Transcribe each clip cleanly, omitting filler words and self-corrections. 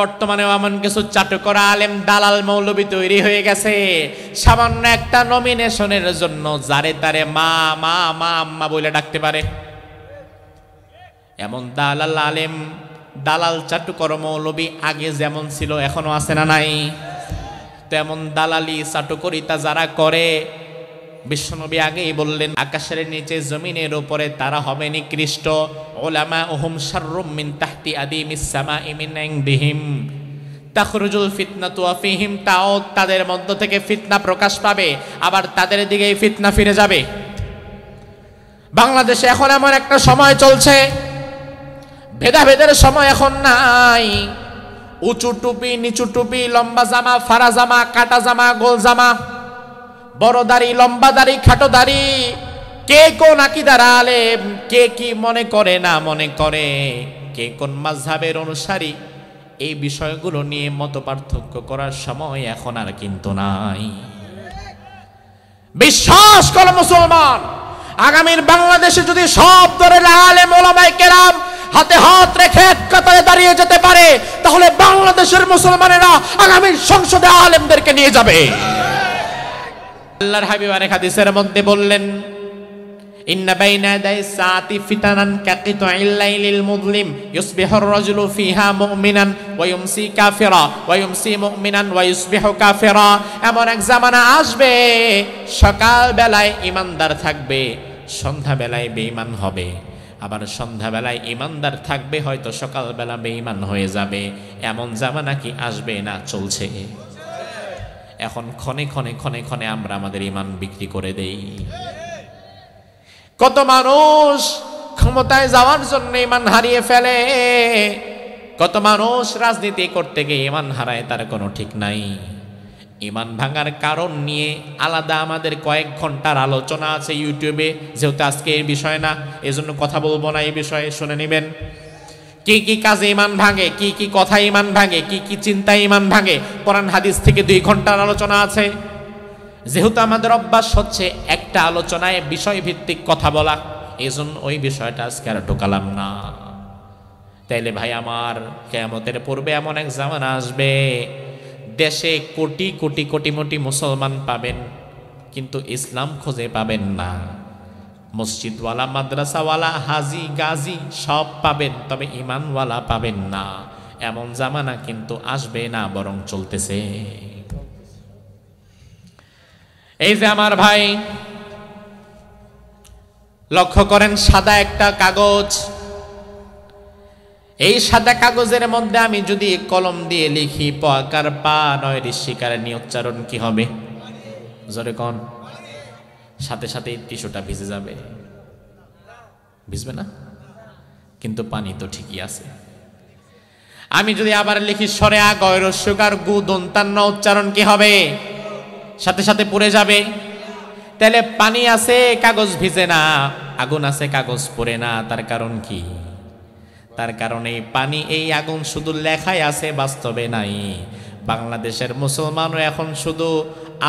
বর্তমানেও এমন কিছু চাটুকরা আলেম দালাল মৌলবি তৈরি হয়ে গেছে সামান্য একটা নমিনেশনের জন্য যারে তারে মা মা মা আম্মা বলে ডাকতে পারে। এমন দালাল আলেম দালাল চাটুকর মৌলবি আগে যেমন ছিল এখনো আছে না নাই? তেমন দালালি চাটুকরিতা যারা করে বিশ্বনবী আগেই বললেন আকাশের নিচে জমিনের উপরে তারা হবে নিকৃষ্ট। উলামা উহুম শাররুম মিন তাহতি আদিমিস সামাই মিন ইনদিহিম তাখরুজুল ফিতনাতু ফীহিম, তাও তাদের মধ্য থেকে ফিতনা প্রকাশ পাবে, আবার তাদের দিকেই ফিতনা ফিরে যাবে। বাংলাদেশে এখন এমন একটা সময় চলছে, ভেদাভেদের সময় এখন নাই। উঁচু টুপি নিচু টুপি, লম্বা জামা ফাড়া জামা, কাটা জামা গোল জামা, বড় দাড়ি লম্বা দাড়ি খাটো দাড়ি, কে কোন আকীদার আলেম, কে কি মনে করে না মনে করে, কে কোন মাযহাবের অনুসারী, এই বিষয়গুলো নিয়ে মত পার্থক্য করার সময় এখন আর কিন্তু নাই। বিশ্বাস করো মুসলমান, আগামীর বাংলাদেশে যদি সব ধরনের আলেম ওলামায়ে কেরাম হাতে হাত রেখে এক কাতারে দাঁড়িয়ে যেতে পারে, তাহলে বাংলাদেশের মুসলমানেরা আগামীর সংসদে আলেমদেরকে নিয়ে যাবে। আল্লাহর হাবিব আরেক হাদিসের মধ্যে বললেন ইন্না বাইনা ইয়াদাই সাআতি ফিতানান কাকিতুইল লাইলিল মুযলিম ইউসবিহুর রাজুলু ফিহা মুমিনান ওয়া ইউমসি কাফিরা ওয়া ইউমসি মুমিনান ওয়া ইউসবিহু কাফিরা। এমন এক জামানা আসবে সকাল বেলায় ঈমানদার থাকবে, সন্ধ্যা বেলায় বেঈমান হবে, আবার সন্ধ্যা বেলায় ঈমানদার থাকবে, হয়তো সকাল বেলা বেঈমান হয়ে যাবে। এমন জামানা কি আসবে না চলছে? এখন ক্ষণে ক্ষণে ক্ষণে ক্ষণে আমরা আমাদের ঈমান বিক্রি করে দেই। কত মানুষ ক্ষমতায় যাওয়ার জন্য ঈমান হারিয়ে ফেলে, কত মানুষ রাজনীতি করতে গিয়ে ঈমান হারায়, তার কোনো ঠিক নাই। ঈমান ভাঙার কারণ নিয়ে আলাদা আমাদের কয়েক ঘন্টার আলোচনা আছে ইউটিউবে, যেহেতু আজকে এই বিষয় না এজন্য কথা বলবো না, এই বিষয়ে শুনে নেবেন। কি কি কাজে ঈমান ভাঙে, কি কি কথা ঈমান ভাঙে, কি কি চিন্তায় ঈমান ভাঙে, কোরআন হাদিস থেকে 2 ঘন্টার আলোচনা আছে। যেহেতু আমাদের অভ্যাস হচ্ছে একটা আলোচনায় বিষয় ভিত্তিক কথা বলা, এজন্য ওই বিষয়টা আজকে আর ঢোকালাম না। তাইলে ভাই আমার, কিয়ামতের পূর্বে এমন এক জামানা আসবে দেশে কোটি কোটি কোটি মোটি মুসলমান পাবেন, কিন্তু ইসলাম খুঁজে পাবেন না। মসজিদওয়ালা মাদ্রাসাওয়ালা হাজি গাজী সব পাবেন, তবে ঈমানওয়ালা পাবেন না। এমন জামানা কিন্তু আসবে না, বরং চলতেছে। এই যে আমার ভাই লক্ষ্য করেন, সাদা একটা কাগজ, এই সাদা কাগজের মধ্যে আমি যদি কলম দিয়ে লিখি প আকার পা, নয় ঋষিকার নি উচ্চারণ কি হবে? জোরে কোন। সাথে সাথে টিস্যুটা ভিজে যাবে, ভিজবে না? কিন্তু পানি তো ঠিকই আছে। আমি যদি আবার লিখি সরে আ গয় রস্যকার গু দন্তান্ন, উচ্চারণ কি হবে? সাথে সাথে পুড়ে যাবে। তাহলে পানি আছে কাগজ ভিজে না, আগুন আছে কাগজ পুড়ে না। তার কারণ কি? তার কারণ এই পানি এই আগুন শুধু লেখায় আছে, বাস্তবে নাই। বাংলাদেশের মুসলমানও এখন শুধু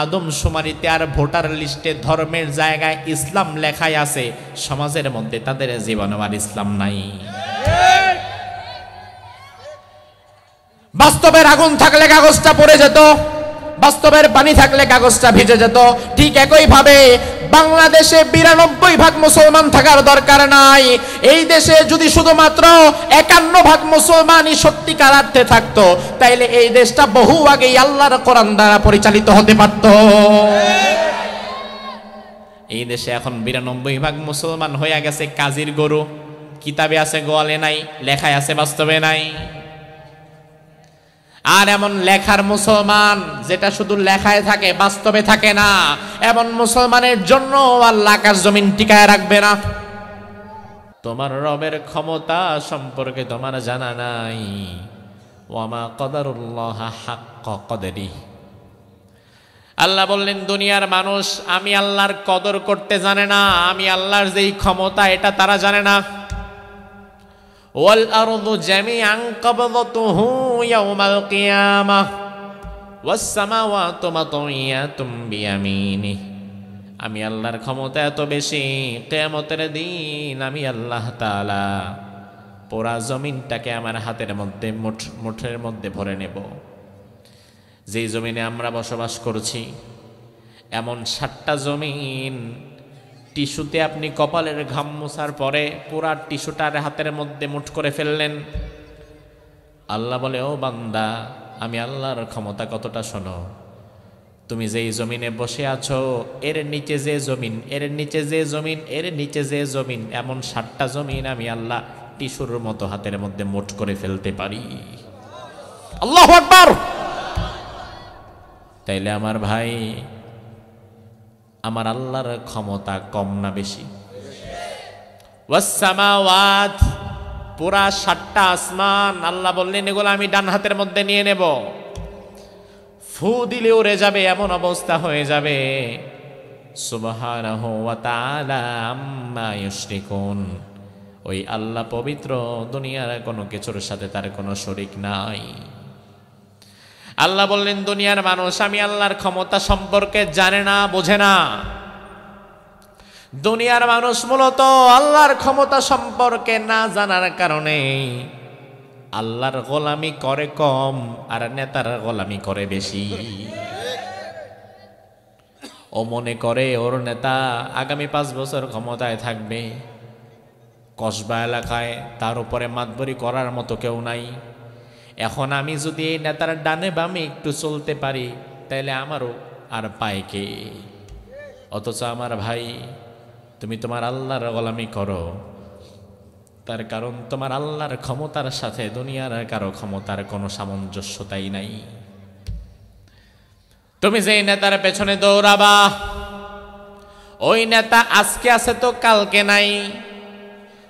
আদমশুমারিতে আর ভোটার লিস্টে ধর্মের জায়গায় ইসলাম লেখায় আছে, সমাজের মধ্যে তাদের জীবনে আর ইসলাম নাই। বাস্তবের আগুন থাকলে কাগজটা পড়ে যেত, বাস্তবের পানি থাকলে কাগজটা ভিজে যেত। ঠিক একই ভাবে বাংলাদেশে 92% মুসলমান থাকার দরকার নাই। এই দেশে যদি শুধুমাত্র 51% মুসলমানই সত্যিকার অর্থে থাকতো, তাইলে এই দেশটা বহু আগেই আল্লাহর কোরআন দ্বারা পরিচালিত হতে পারত। এই দেশে এখন 92% মুসলমান হয়ে গেছে কাজীর গরু, কিতাবে আছে গোয়ালে নাই, লেখায় আছে বাস্তবে নাই। আর এমন লেখার মুসলমান যেটা শুধু লেখায় থাকে বাস্তবে থাকে না, এমন মুসলমানের জন্য আল্লাহ আকাশ জমিন টিকায় রাখবে না। তোমার রবের ক্ষমতা সম্পর্কে তোমার জানা নাই। ওয়ামা কদরুল্লাহ হাক্কা কদরি। আল্লাহ বললেন দুনিয়ার মানুষ আমি আল্লাহর কদর করতে জানে না, আমি আল্লাহর যেই ক্ষমতা এটা তারা জানে না। ওয়াল আরদু জামিআন কবদতুহু ইয়াওমাল কিয়ামাহ ওয়াস সামাওয়াতু মাতউইয়াতুম বিয়ামিনিহি। আমি আল্লাহর ক্ষমতা এত বেশি, কিয়ামতের দিন আমি আল্লাহ তাআলা পুরা জমিনটাকে আমার হাতের মধ্যে মুঠের মধ্যে ভরে নেব। যেই জমিনে আমরা বসবাস করছি এমন 7টা জমিন, টিস্যুতে আপনি কপালের ঘাম মোছার পরে পুরা টিস্যুটার হাতের মধ্যে মুঠ করে ফেললেন। আল্লাহ বলে, ও বান্দা, আমি আল্লাহর ক্ষমতা কতটা শোনো। তুমি যেই জমিনে বসে আছো এর নিচে যে জমিন, এর নিচে যে জমিন, এর নিচে যে জমিন, এমন 7টা জমিন আমি আল্লাহ টিস্যুর মতো হাতের মধ্যে মুঠ করে ফেলতে পারি। আল্লাহু আকবার। তাইলে আমার ভাই, আমার আল্লাহর ক্ষমতা কম না বেশি? ওয়াস সামাওয়াত, পুরা 7টা আসমান আল্লাহ বললেন এগুলো আমি ডান হাতের মধ্যে নিয়ে নেব। ফু দিলে উড়ে যাবে, এমন অবস্থা হয়ে যাবে। সুবহানাহু ওয়া তাআলা আম্মা ইউশরিকুন। ওই আল্লাহ পবিত্র, দুনিয়ার কোনো কিছুর সাথে তার কোনো শরীক নাই। আল্লাহ বললেন দুনিয়ার মানুষ আমি আল্লাহর ক্ষমতা সম্পর্কে জানে না, বোঝে না। দুনিয়ার মানুষ মূলত আল্লাহর ক্ষমতা সম্পর্কে না জানার কারণে আল্লাহর গোলামি করে কম আর নেতার গোলামি করে বেশি। ও মনে করে ওর নেতা আগামী 5 বছর ক্ষমতায় থাকবে, কসবা এলাকায় তার উপরে মাতবরি করার মতো কেউ নাই। এখন আমি যদি এই নেতার ডানে বামে একটু চলতে পারি তাইলে আমারও আর পায় কে। অথচ আমার ভাই, তুমি তোমার আল্লাহর গোলামি করো, তার কারণ তোমার আল্লাহর ক্ষমতার সাথে দুনিয়ার কারো ক্ষমতার কোনো সামঞ্জস্যতাই নাই। তুমি যেই নেতার পেছনে দৌড়াবা ওই নেতা আজকে আছে তো কালকে নাই,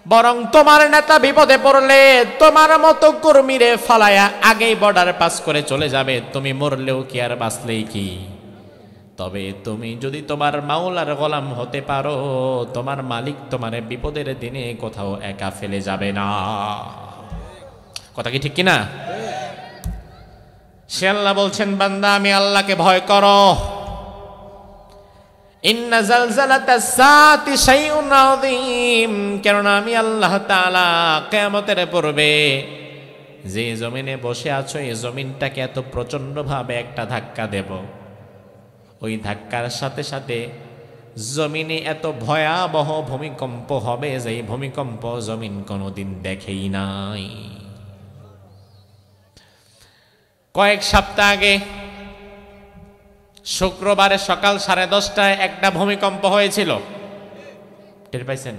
বরং তোমার নেতা বিপদে পড়লে তোমার মতো কর্মীরে ফালায়া আগেই বর্ডার পাস করে চলে যাবে। তুমি মরলেও কি আর বাঁচলেই কি। তবে তুমি যদি তোমার মাওলার গোলাম হতে পারো, তোমার মালিক তোমার বিপদের দিনে কোথাও একা ফেলে যাবে না। কথা কি ঠিক কিনা? সে আল্লাহ বলছেন বান্দা আমি আল্লাহকে ভয় করো। ইন্না জালজালাতাস সাআতি শাইউন আযীম, কেননা আমি আল্লাহ তাআলা কিয়ামতের পূর্বে যে জমিনে বসে আছো এই জমিনটাকে এত প্রচন্ড ভাবে একটা ধাক্কা দেব, ওই ধাক্কার সাথে সাথে জমিনে এত ভয়াবহ ভূমিকম্প হবে যে ভূমিকম্প জমিন কোনোদিন দেখেই নাই। কয়েক সপ্তাহ আগে শুক্রবারে সকাল 10:30টায় একটা ভূমিকম্প হয়েছিল। টের পাইছেন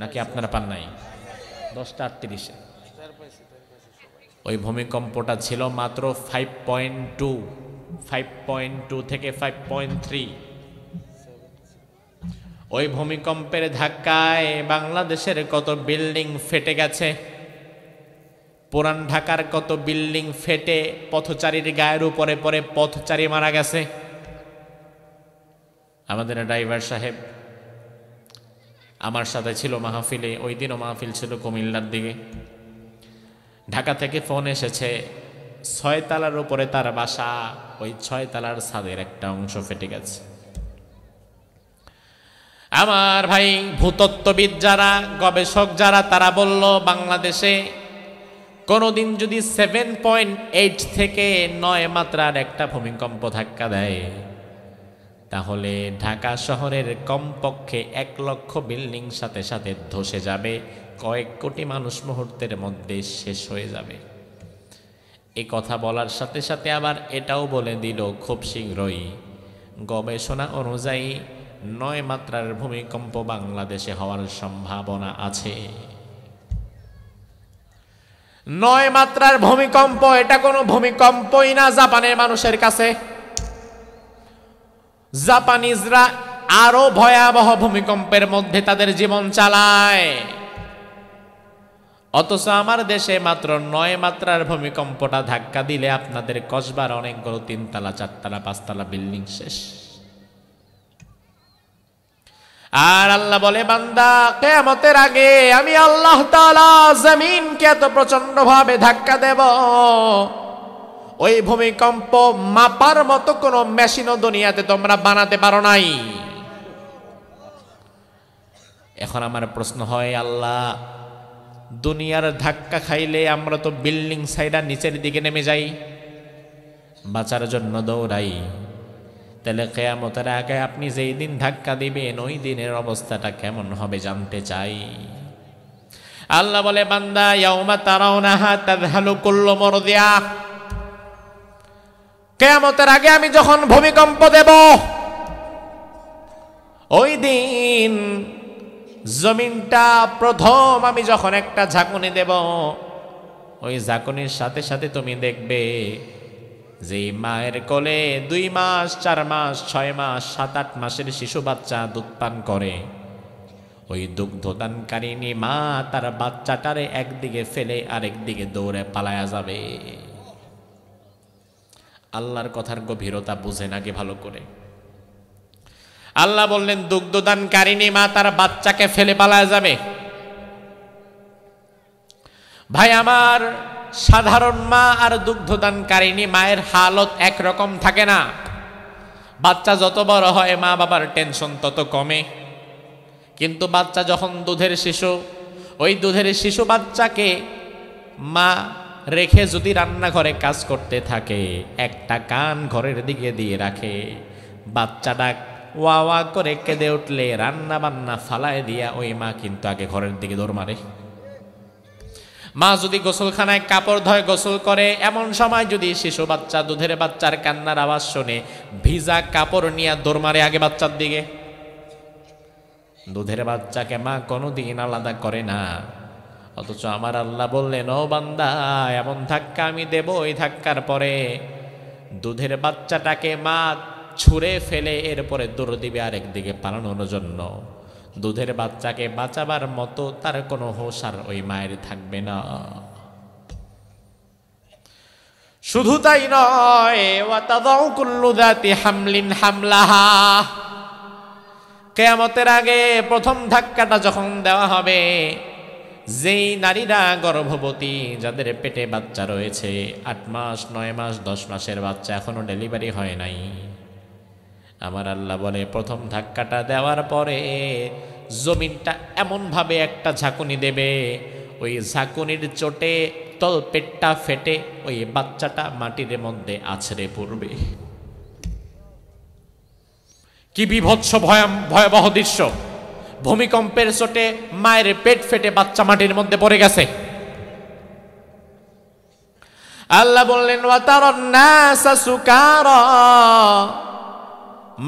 নাকি আপনারা পান নাই? 10:38-এ ওই ভূমিকম্পটা ছিল মাত্র 5.2 থেকে 5.3। ওই ভূমিকম্পের ধাক্কায় বাংলাদেশের কত বিল্ডিং ফেটে গেছে, পুরান ঢাকার কত বিল্ডিং ফেটে পথচারীর গায়ের উপরে পড়ে পথচারী মারা গেছে। আমাদের ড্রাইভার সাহেব আমার সাথে ছিল মাহফিলে, ওই দিনও মাহফিল ছিল কুমিল্লার দিকে। ঢাকা থেকে ফোন এসেছে 6 তলার উপরে তার বাসা, ওই 6 তলার ছাদের একটা অংশ ফেটে গেছে। আমার ভাই ভূতত্ত্ববিদ যারা, গবেষক যারা, তারা বলল বাংলাদেশে কোনোদিন যদি 7.8 থেকে 9 মাত্রার একটা ভূমিকম্প ধাক্কা দেয় তাহলে ঢাকা শহরের কমপক্ষে 1 লক্ষ বিল্ডিং সাথে সাথে ধসে যাবে, কয়েক কোটি মানুষ মুহূর্তের মধ্যে শেষ হয়ে যাবে। এই কথা বলার সাথে সাথে আবার এটাও বলে দিল খুব শীঘ্রই গবেষণা অনুযায়ী 9 মাত্রার ভূমিকম্প বাংলাদেশে হওয়ার সম্ভাবনা আছে। 9 মাত্রার ভূমিকম্প, এটা কোনো ভূমিকম্পই না জাপানের মানুষের কাছে। জাপানিজরা আরো ভয়াবহ ভূমিকম্পের মধ্যে তাদের জীবন চালায়, অথচ আমার দেশে মাত্র 9 মাত্রার ভূমিকম্পটা ধাক্কা দিলে আপনাদের কসবার অনেকগুলো 3 তলা 4 তলা 5 তলা বিল্ডিং শেষ। আর আল্লাহ বলে বান্দা কিয়ামতের আগে আমি আল্লাহ তাআলা জমিনকে এত প্রচন্ড ভাবে ধাক্কা দেব, ওই ভূমিকম্প মাপার মতো কোনো মেশিনও দুনিয়াতে তোমরা বানাতে পারো নাই। এখন আমার প্রশ্ন হয়, আল্লাহ দুনিয়ার ধাক্কা খাইলে আমরা তো বিল্ডিং সাইডা নিচের দিকে নেমে যাই, বাঁচার জন্য দৌড়াই। তাহলে কিয়ামতের আগে আপনি যেই দিন ধাক্কা দিবেন ওই দিনের অবস্থাটা কেমন হবে জানতে চাই। আল্লাহ বলে, বান্দা ইয়াউমা তারাউনাহা তাযহালু কুল্লু মুরদিয়া, কিয়ামতের আগে আমি যখন ভূমিকম্প দেব ওই দিন জমিনটা প্রথম আমি যখন একটা ঝাঁকুনি দেব, ওই ঝাঁকুনির সাথে সাথে তুমি দেখবে যে মায়ের কোলে 2 মাস 4 মাস 6 মাস 7-8 মাসের শিশু বাচ্চা দুধ পান করে, ওই দুগ্ধদানকারিনী মা তার বাচ্চাটারে একদিকে ফেলে আরেকদিকে দৌড়ে পালায়া যাবে। আল্লাহর কথার গভীরতা বুঝেন আগে ভালো করে। আল্লাহ বললেন দুগ্ধদানকারিনী মা তার বাচ্চাকে ফেলে পালায়া যাবে। ভাই আমার, সাধারণ মা আর দুগ্ধদানকারিনী মায়ের হালত একরকম থাকে না। বাচ্চা যত বড় হয় মা বাবার টেনশন তত কমে, কিন্তু বাচ্চা যখন দুধের শিশু, ওই দুধের শিশু বাচ্চাকে মা রেখে যদি রান্নাঘরে কাজ করতে থাকে, একটা কান ঘরের দিকে দিয়ে রাখে, বাচ্চাটা ওয়া ওয়া করে কেঁদে উঠলে রান্না বান্না ফালায় দিয়া ওই মা কিন্তু আগে ঘরের দিকে দৌড় মারে। মা যদি গোসলখানায় কাপড় ধোয়, গোসল করে, এমন সময় যদি শিশু বাচ্চা দুধের বাচ্চার কান্নার আওয়াজ শোনে, ভিজা কাপড় নিয়ে দৌড় মারে আগে বাচ্চার দিকে। দুধের বাচ্চাকে মা কোনোদিন আলাদা করে না। অথচ আমার আল্লাহ বললেন, ও বান্দা, এমন ধাক্কা আমি দেব, ওই ধাক্কার পরে দুধের বাচ্চাটাকে মা ছুঁড়ে ফেলে এরপরে দৌড় দিবে আরেকদিকে পালানোর জন্য। দুধের বাচ্চাকে বাঁচাবার মতো তার কোনো হোশ আর ওই মায়ের থাকবে না। শুধু তাই নয়, ওয়াতাদাউ কুল্লু যাতি হামলিন হামলাহা, কিয়ামতের আগে প্রথম ধাক্কাটা যখন দেওয়া হবে, যেই নারীরা গর্ভবতী, যাদের পেটে বাচ্চা রয়েছে, 8 মাস 9 মাস 10 মাসের বাচ্চা এখনো ডেলিভারি হয় নাই, আমার আল্লাহ বলে প্রথম ধাক্কাটা দেওয়ার পরে জমিনটা এমনভাবে একটা ঝাঁকুনি দেবে, ওই ঝাঁকুনির চোটে তলপেটটা ফেটে ওই বাচ্চাটা মাটির মধ্যে আছড়ে পড়বে। কি বিভৎস ভয়াবহ দৃশ্য! ভূমিকম্পের চোটে মায়ের পেট ফেটে বাচ্চা মাটির মধ্যে পড়ে গেছে। আল্লাহ বললেন, ওয়াতারান নাসা সুকারা,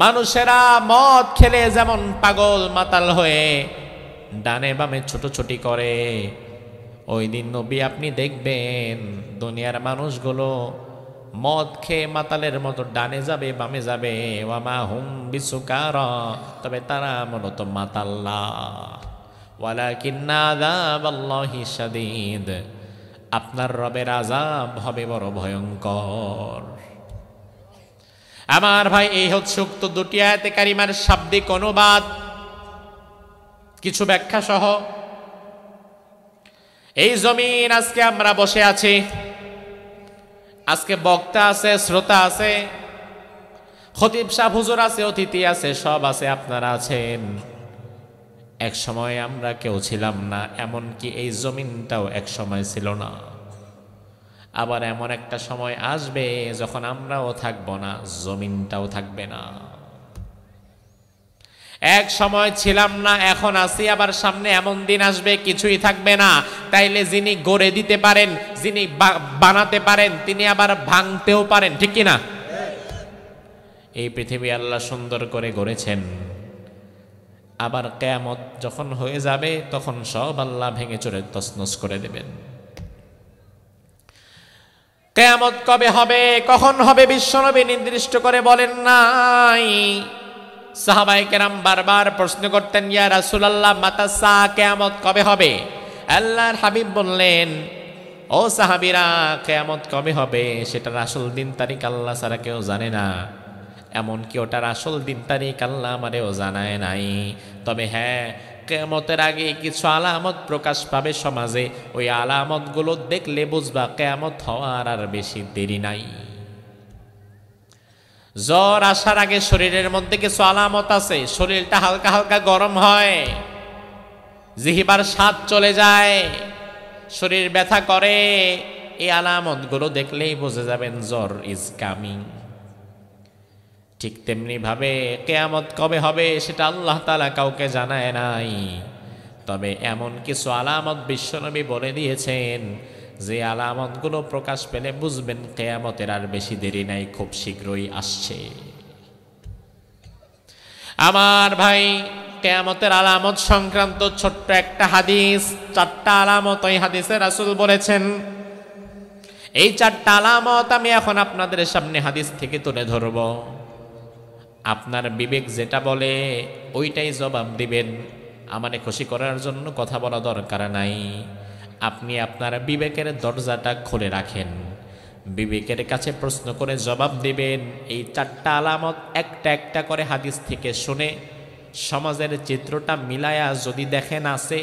মানুষেরা মদ খেলে যেমন পাগল মাতাল হয়ে ডানে বামে ছোটাছুটি করে, ওই দিন নবী আপনি দেখবেন দুনিয়ার মানুষগুলো মদ খেয়ে মাতালের মতো ডানে যাবে বামে যাবে, ওয়ামা হুম বিসুকারা, তবে তারা মূলত মাতাল না। ওয়ালাকিন্না আযাবাল্লাহি শাদীদ, আপনার রবের আযাব হবে বড় ভয়ঙ্কর। আমার ভাই, এই হচ্ছে উক্ত 2টি আয়াতে কারিমার শাব্দিক অনুবাদ, কিছু ব্যাখ্যা সহ। এই জমিন আজকে আমরা বসে আছি, আজকে বক্তা আছে, শ্রোতা আছে, খতিব সাহেব হুজুর আছে, অতিথি আছে, সব আছে, আপনারা আছেন। এক সময় আমরা কেউ ছিলাম না, এমনকি এই জমিনটাও এক সময় ছিল না। আবার এমন একটা সময় আসবে যখন আমরাও থাকবো না, জমিনটাও থাকবে না। এক সময় ছিলাম না, এখন আছি, আবার সামনে এমন দিন আসবে কিছুই থাকবে না। তাইলে যিনি গড়ে দিতে পারেন, যিনি বানাতে পারেন, তিনি আবার ভাঙতেও পারেন, ঠিক কিনা? এই পৃথিবী আল্লাহ সুন্দর করে গড়েছেন, আবার কিয়ামত যখন হয়ে যাবে তখন সব আল্লাহ ভেঙে চুরে তছনছ করে দেবেন। কিয়ামত কবে হবে, কখন হবে বিশ্বনবী নির্দিষ্ট করে বলেন নাই। সাহাবায়ে কেরাম বারবার প্রশ্ন করতেন, ইয়া রাসূলুল্লাহ মাতা সা, কিয়ামত কবে হবে? আল্লাহর হাবিব বললেন, ও সাহাবীরা, কিয়ামত কবে হবে সেটার আসল দিন তারিখ আল্লাহ ছাড়া কেউ জানে না, এমনকি ওটার আসল দিন তারিখ আল্লাহ আমারেও জানায় নাই। তবে হ্যাঁ, কিয়ামতের আগে কিছু আলামত প্রকাশ পাবে সমাজে, ওই আলামতগুলো দেখলে বুঝবা কিয়ামত হওয়ার আর বেশি দেরি নাই। জ্বর আসার আগে শরীরের মধ্যে কিছু আলামত আছে, শরীরটা হালকা হালকা গরম হয়, জিহ্বার স্বাদ চলে যায়, শরীর ব্যথা করে, এই আলামতগুলো দেখলেই বুঝে যাবেন জ্বর ইজ কামিং। ঠিক তেমনি ভাবে কিয়ামত কবে হবে সেটা আল্লাহ তাআলা কাউকে জানায় নাই, তবে এমন কিছু আলামত বিশ্বনবী বলে দিয়েছেন যে আলামতগুলো প্রকাশ পেলে বুঝবেন কিয়ামতের আর বেশি দেরি নাই, খুব শীঘ্রই আসছে। আমার ভাই, কিয়ামতের আলামত সংক্রান্ত ছোট্ট একটা হাদিস, 4টা আলামত ওই হাদিসে রাসূল বলেছেন। এই 4টা আলামত আমি এখন আপনাদের সামনে হাদিস থেকে তুলে ধরব। আপনার বিবেক যেটা বলে ওইটাই জবাব দিবেন, আমারে খুশি করার জন্য কথা বলা দরকার নাই। আপনি আপনার বিবেকের দরজাটা খুলে রাখেন, বিবেকের কাছে প্রশ্ন করে জবাব দিবেন। এই 4টা আলামত একটা একটা করে হাদিস থেকে শুনে সমাজের চিত্রটা মিলায়া যদি দেখেন আছে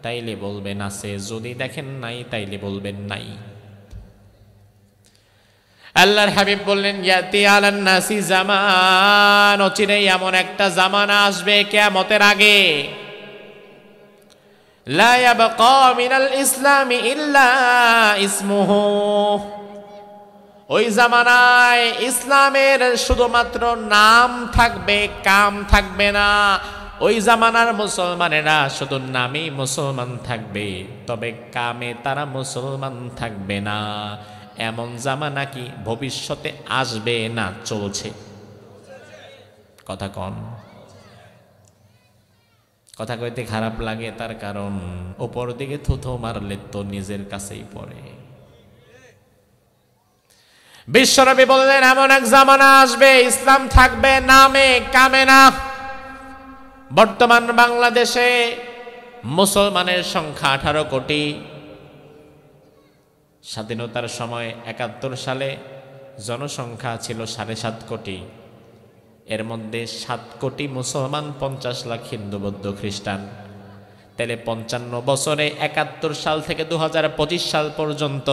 তাইলে বলবেন আছে, যদি দেখেন নাই তাইলে বলবেন নাই। আল্লাহর হাবিব বললেন, ইয়াতি আলান নাসি জামান, অচিরেই এমন একটা জামানা আসবে কিয়ামতের আগে, লা ইয়াবকা মিনাল ইসলামি ইল্লা ইসমুহু, ওই জামানায় ইসলামের শুধুমাত্র নাম থাকবে, কাম থাকবে না। ওই জামানার মুসলমানেরা শুধু নামেই মুসলমান থাকবে, তবে কামে তারা মুসলমান থাকবে না। এমন জামানা কি ভবিষ্যতে আসবে না চলছে? কথা কন। কথা কইতে খারাপ লাগে, তার কারণ উপর দিকে থুথু মারলে তো নিজের কাছেই পড়ে। বিশ্বনবী বললেন, এমন এক জামানা আসবে ইসলাম থাকবে নামে কামে না। বর্তমান বাংলাদেশে মুসলমানের সংখ্যা 18 কোটি। স্বাধীনতার সময় 71 সালে জনসংখ্যা ছিল 7.5 কোটি। এর মধ্যে 7 কোটি মুসলমান, 50 লাখ হিন্দু বৌদ্ধ খ্রিস্টান। তাহলে 55 বছরে 71 সাল থেকে 2025 সাল পর্যন্ত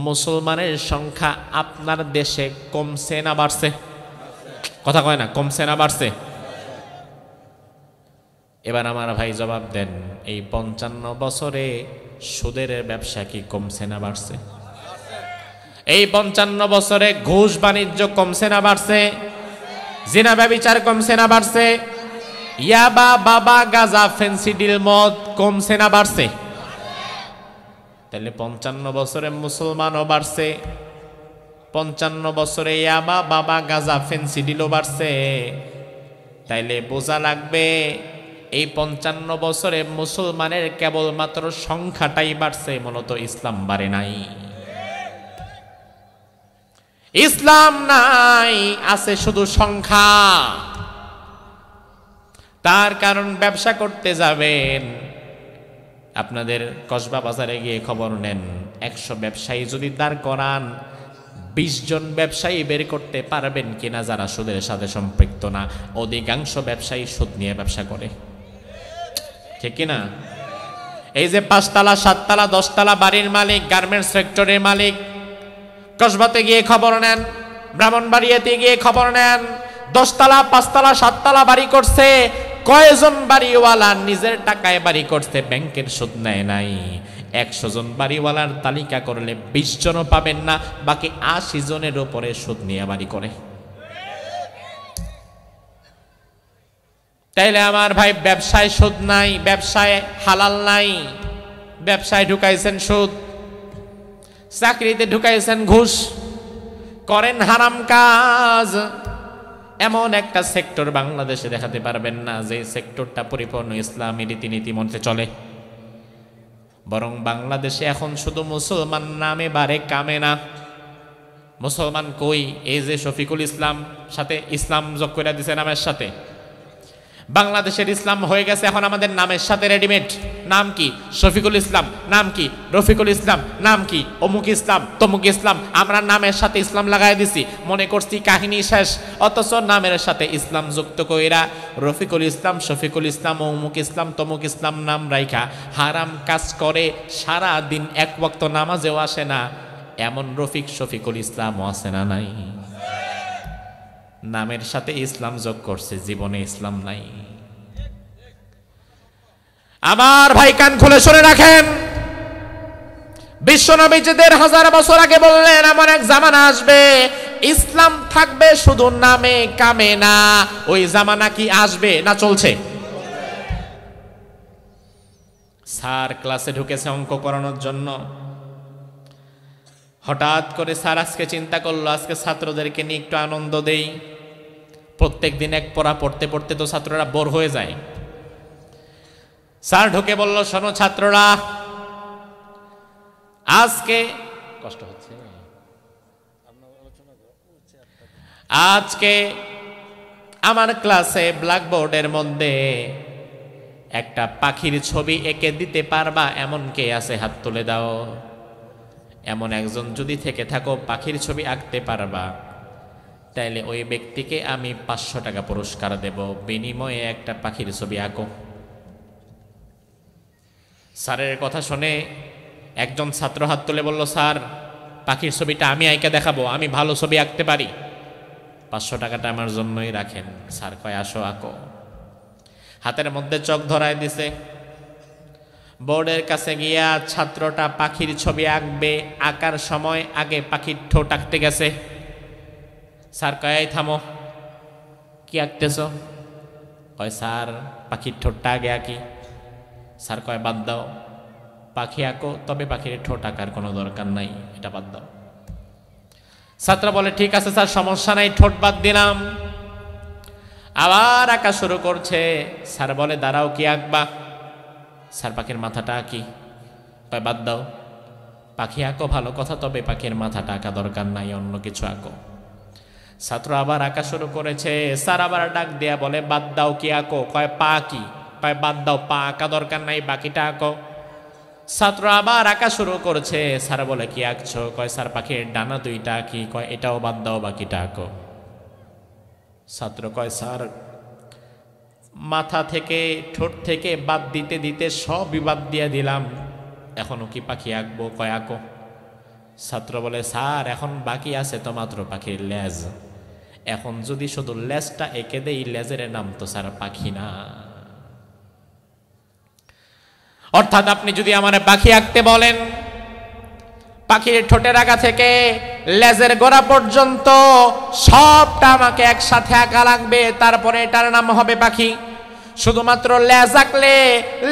মুসলমানের সংখ্যা আপনার দেশে কমছে না বাড়ছে? কথা কয় না, কমছে না বাড়ছে? এবার আমার ভাই জবাব দেন, এই 55 বছরে সুদের ব্যবসা কি কমছে না বাড়ছে? এই 55 বছরে ঘুষ বাণিজ্য কমছে না বাড়ছে? জিনা ব্যভিচার কমছে না বাড়ছে? ইয়াবা, বাবা, গাঁজা, ফেন্সিডিল, মদ কমছে না বাড়ছে? তাহলে 55 বছরে মুসলমানও বাড়ছে, 55 বছরে ইয়াবা, বাবা, গাঁজা, ফেন্সিডিলও বাড়ছে। তাইলে বোঝা লাগবে এই 55 বছরে মুসলমানের কেবলমাত্র সংখ্যাটাই বাড়ছে, মূলত ইসলাম বাড়ে নাই। ইসলাম নাই, আছে শুধু সংখ্যা। তার কারণ ব্যবসা করতে যাবেন, আপনাদের কসবা বাজারে গিয়ে খবর নেন, 100 ব্যবসায়ী যদি দাঁড় করান, 20 জন ব্যবসায়ী বের করতে পারবেন কিনা যারা সুদের সাথে সম্পৃক্ত না? অধিকাংশ ব্যবসায়ী সুদ নিয়ে ব্যবসা করে, ঠিক কিনা? এই যে 5 তলা 7 তলা 10 তলা বাড়ির মালিক, গার্মেন্টস সেক্টরের মালিক, কসবাতে গিয়ে খবর নেন, ব্রাহ্মণবাড়িয়াতে গিয়ে খবর নেন, 10 তলা 5 তলা 7 তলা বাড়ি করছে। কয়জন বাড়িওয়ালা নিজের টাকায় বাড়ি করছে, ব্যাংকের সুদ নেয় নাই? 100 জন বাড়িওয়ালার তালিকা করলে 20 জনও পাবেন না, বাকি 80 জনের উপরে সুদ নিয়ে বাড়ি করে। তাইলে আমার ভাই, ব্যবসায় সুদ নাই, ব্যবসায় হালাল নাই, ব্যবসায় ঢুকাইছেন সুদ, চাকরিতে ঢুকাইছেন ঘুষ, করেন হারাম কাজ। এমন একটা সেক্টর বাংলাদেশে দেখাতে পারবেন না যে সেক্টরটা পরিপূর্ণ ইসলামী রীতিনীতি মতে চলে। বরং বাংলাদেশে এখন শুধু মুসলমান নামে বাড়ে, কামে না। মুসলমান কই? এই যে শফিকুল ইসলাম, সাথে ইসলাম যোগ করে দিছে নামের সাথে। বাংলাদেশের ইসলাম হয়ে গেছে এখন আমাদের নামের সাথে রেডিমেড। নাম কি? শফিকুল ইসলাম। নাম কি? রফিকুল ইসলাম। নাম কি? অমুক ইসলাম, তমুক ইসলাম। আমরা নামের সাথে ইসলাম লাগাই দিছি, মনে করছি কাহিনী শেষ। অথচ নামের সাথে ইসলাম যুক্ত কইরা রফিকুল ইসলাম, শফিকুল ইসলাম, অমুক ইসলাম, তমুক ইসলাম নাম রাইখা হারাম কাজ করে, সারা দিন 1 ওয়াক্ত নামাজেও আসে না। এমন রফিক শফিকুল ইসলামও আছে না নাই? নামের সাথে ইসলাম যোগ করছে, জীবনে ইসলাম নাই। আমার ভাই কান খুলে শুনে রাখেন, বিশ্বনবী যে 1500 বছর আগে বললেন এমন এক জামানা আসবে ইসলাম থাকবে শুধু নামে কামে না। ওই জামানা কি আসবে না চলছে? স্যার ক্লাসে ঢুকেছে অঙ্ক করানোর জন্য, হঠাৎ করে স্যার আজকে চিন্তা করলো আজকে ছাত্রদেরকে নিয়ে একটু আনন্দ দেই। প্রত্যেক দিন এক পড়া পড়তে পড়তে তো ছাত্ররা বোর হয়ে যায়। স্যার ঢুকে বলল, শোনো ছাত্ররা, আজকে কষ্ট হচ্ছে, আজকে আমার ক্লাসে ব্ল্যাকবোর্ডের মধ্যে একটা পাখির ছবি এঁকে দিতে পারবা এমন কে আছে? হাত তুলে দাও। এমন একজন যদি থেকে থাকো পাখির ছবি আঁকতে পারবা, তাইলে ওই ব্যক্তিকে আমি 500 টাকা পুরস্কার দেব, বিনিময়ে একটা পাখির ছবি আঁকো। স্যারের কথা শুনে একজন ছাত্র হাত তুলে বলল, স্যার পাখির ছবিটা আমি আঁকে দেখাবো, আমি ভালো ছবি আঁকতে পারি, 500 টাকাটা আমার জন্যই রাখেন। স্যার কয়, আসো আঁকো। হাতের মধ্যে চক ধরায় দিছে। বোর্ডের কাছে গিয়া ছাত্রটা পাখির ছবি আঁকবে, আঁকার সময় আগে পাখির ঠোঁট আঁকতে গেছে। স্যার কয়, থামো, কি আঁকতেছ? কয়, স্যার পাখির ঠোঁটটা আগে আঁকি। স্যার কয়, বাদ দাও, পাখি আঁকো, তবে পাখির ঠোঁট আঁকার কোনো দরকার নাই, এটা বাদ দাও। ছাত্র বলে, ঠিক আছে স্যার, সমস্যা নাই, ঠোঁট বাদ দিলাম। আবার আঁকা শুরু করছে। স্যার বলে, দাঁড়াও, কি আঁকবা? স্যার পাখির মাথাটা আঁকি। কয়, বাদ দাও, পাখি আঁকো ভালো কথা, তবে পাখির মাথাটা আঁকা দরকার নাই, অন্য কিছু আঁকো। ছাত্র আবার আঁকা শুরু করেছে। স্যার আবার ডাক দেয়া বলে, বাদ দাও, কি আঁকো? কয়, পা আঁকি। কয়, বাদ দাও, পা আঁকা দরকার নাই, বাকিটা আঁকো। ছাত্র আবার আঁকা শুরু করছে। স্যার বলে, কি আঁকছো? কয়, স্যার পাখির ডানা 2টা আঁকি। কয়, এটাও বাদ দাও, বাকিটা আঁকো। ছাত্র কয়, স্যার মাথা থেকে ঠোঁট থেকে বাদ দিতে দিতে সবই বাদ দিয়ে দিলাম, এখনো কি পাখি আঁকবো? কয়, আঁকো। ছাত্র বলে, স্যার এখন বাকি আছে তো মাত্র পাখির লেজ, এখন যদি শুধু লেজটা এঁকে দেই, লেজের নাম তো স্যার পাখি না। অর্থাৎ আপনি যদি আমার পাখি আঁকতে বলেন, পাখির ঠোঁটের আগা থেকে লেজের গোড়া পর্যন্ত সবটা আমাকে একসাথে আঁকা লাগবে, তারপরে এটার নাম হবে পাখি। শুধুমাত্র লেজ আঁকলে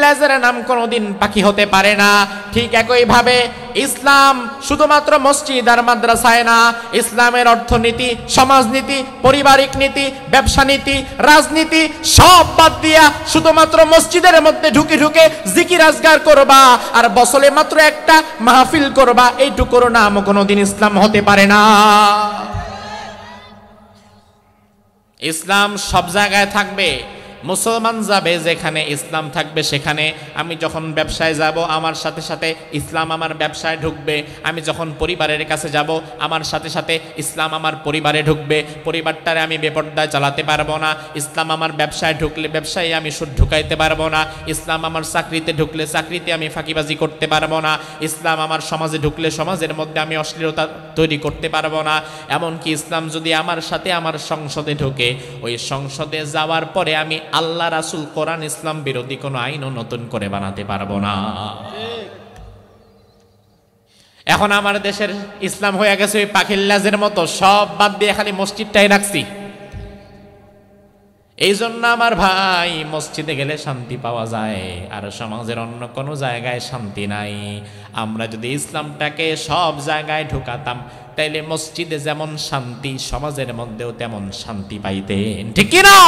লেজের নাম কোনোদিন পাখি হতে পারে না। ঠিক একইভাবে ইসলাম শুধুমাত্র মসজিদ আর মাদ্রাসায় না, ইসলামের অর্থনীতি, সমাজনীতি, পারিবারিক নীতি, ব্যবসা নীতি, রাজনীতি সব বাদ দিয়া শুধুমাত্র মসজিদের মধ্যে ঢুকে ঢুকে জিকির আজগার করবা আর বছরে মাত্র একটা মাহফিল করবা, এইটুকুর নাম কোনোদিন ইসলাম হতে পারে না। ইসলাম সব জায়গায় থাকবে, মুসলমান যাবে যেখানে ইসলাম থাকবে সেখানে। আমি যখন ব্যবসায় যাব আমার সাথে সাথে ইসলাম আমার ব্যবসায় ঢুকবে, আমি যখন পরিবারের কাছে যাব আমার সাথে সাথে ইসলাম আমার পরিবারে ঢুকবে। পরিবারটারে আমি বেপরদায় চালাতে পারবো না, ইসলাম আমার ব্যবসায় ঢুকলে ব্যবসায় আমি সুদ ঢুকাইতে পারবো না। ইসলাম আমার চাকরিতে ঢুকলে চাকরিতে আমি ফাঁকিবাজি করতে পারবো না। ইসলাম আমার সমাজে ঢুকলে সমাজের মধ্যে আমি অশ্লীলতা তৈরি করতে পারবো না। এমনকি ইসলাম যদি আমার সাথে আমার সংসদে ঢুকে, ওই সংসদে যাওয়ার পরে আমি আল্লাহ রাসূল কোরআন ইসলাম বিরোধী কোনো আইনও নতুন করে বানাতে পারবো না। এখন আমার দেশের ইসলাম হয়ে গেছে ওই পাখির লেজের মতো, সব বাদ দিয়ে খালি মসজিদটাই রাখছি। এই জন্য আমার ভাই, মসজিদে গেলে শান্তি পাওয়া যায় আর সমাজের অন্য কোনো জায়গায় শান্তি নাই। আমরা যদি ইসলামটাকে সব জায়গায় ঢুকাতাম, তাইলে মসজিদে যেমন শান্তি, সমাজের মধ্যেও তেমন শান্তি পাইতেন, ঠিক কি না?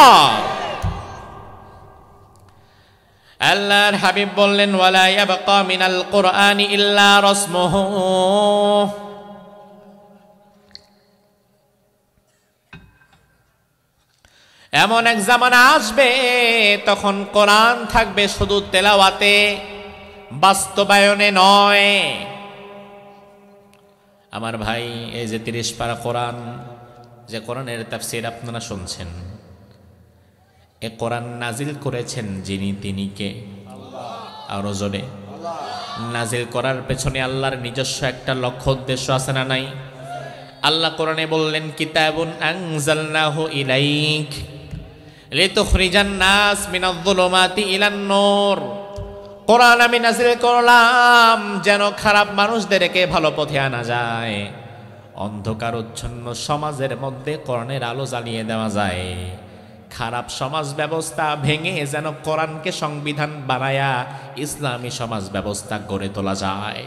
আল্লাহর হাবিব বললেন, ওয়ালা ইয়াবকা মিনাল কুরআনি ইল্লা রাসমুহু। এমন এক জামানা আসবে তখন কোরআন থাকবে শুধু তেলাওয়াতে, বাস্তবায়নে নয়। আমার ভাই, এই যে 30 পারা কোরআন, যে কোরআনের তাফসীর আপনারা শুনছেন, এ কোরআন নাজিল করেছেন যিনি, তিনি কে? আল্লাহ। আরো জোরে, নাজিল করার পেছনে আল্লাহর নিজস্ব একটা লক্ষ্য উদ্দেশ্য আছে না নাই? আল্লাহ কোরআনে বললেন, কিতাবুন আনজালনাহু ইলাইক লিতুখরিজান নাস মিনাজ যুলুমাতি ইলান নূর কোরআন আমি নাযিল করলাম যেন খারাপ মানুষদেরকে ভালো পথে আনা যায়, অন্ধকারচ্ছন্ন সমাজের মধ্যে কোরআনের আলো জ্বালিয়ে দেওয়া যায়, খারাপ সমাজ ব্যবস্থা ভেঙে যেন কোরআনকে সংবিধান বানায়া ইসলামী সমাজ ব্যবস্থা গড়ে তোলা যায়।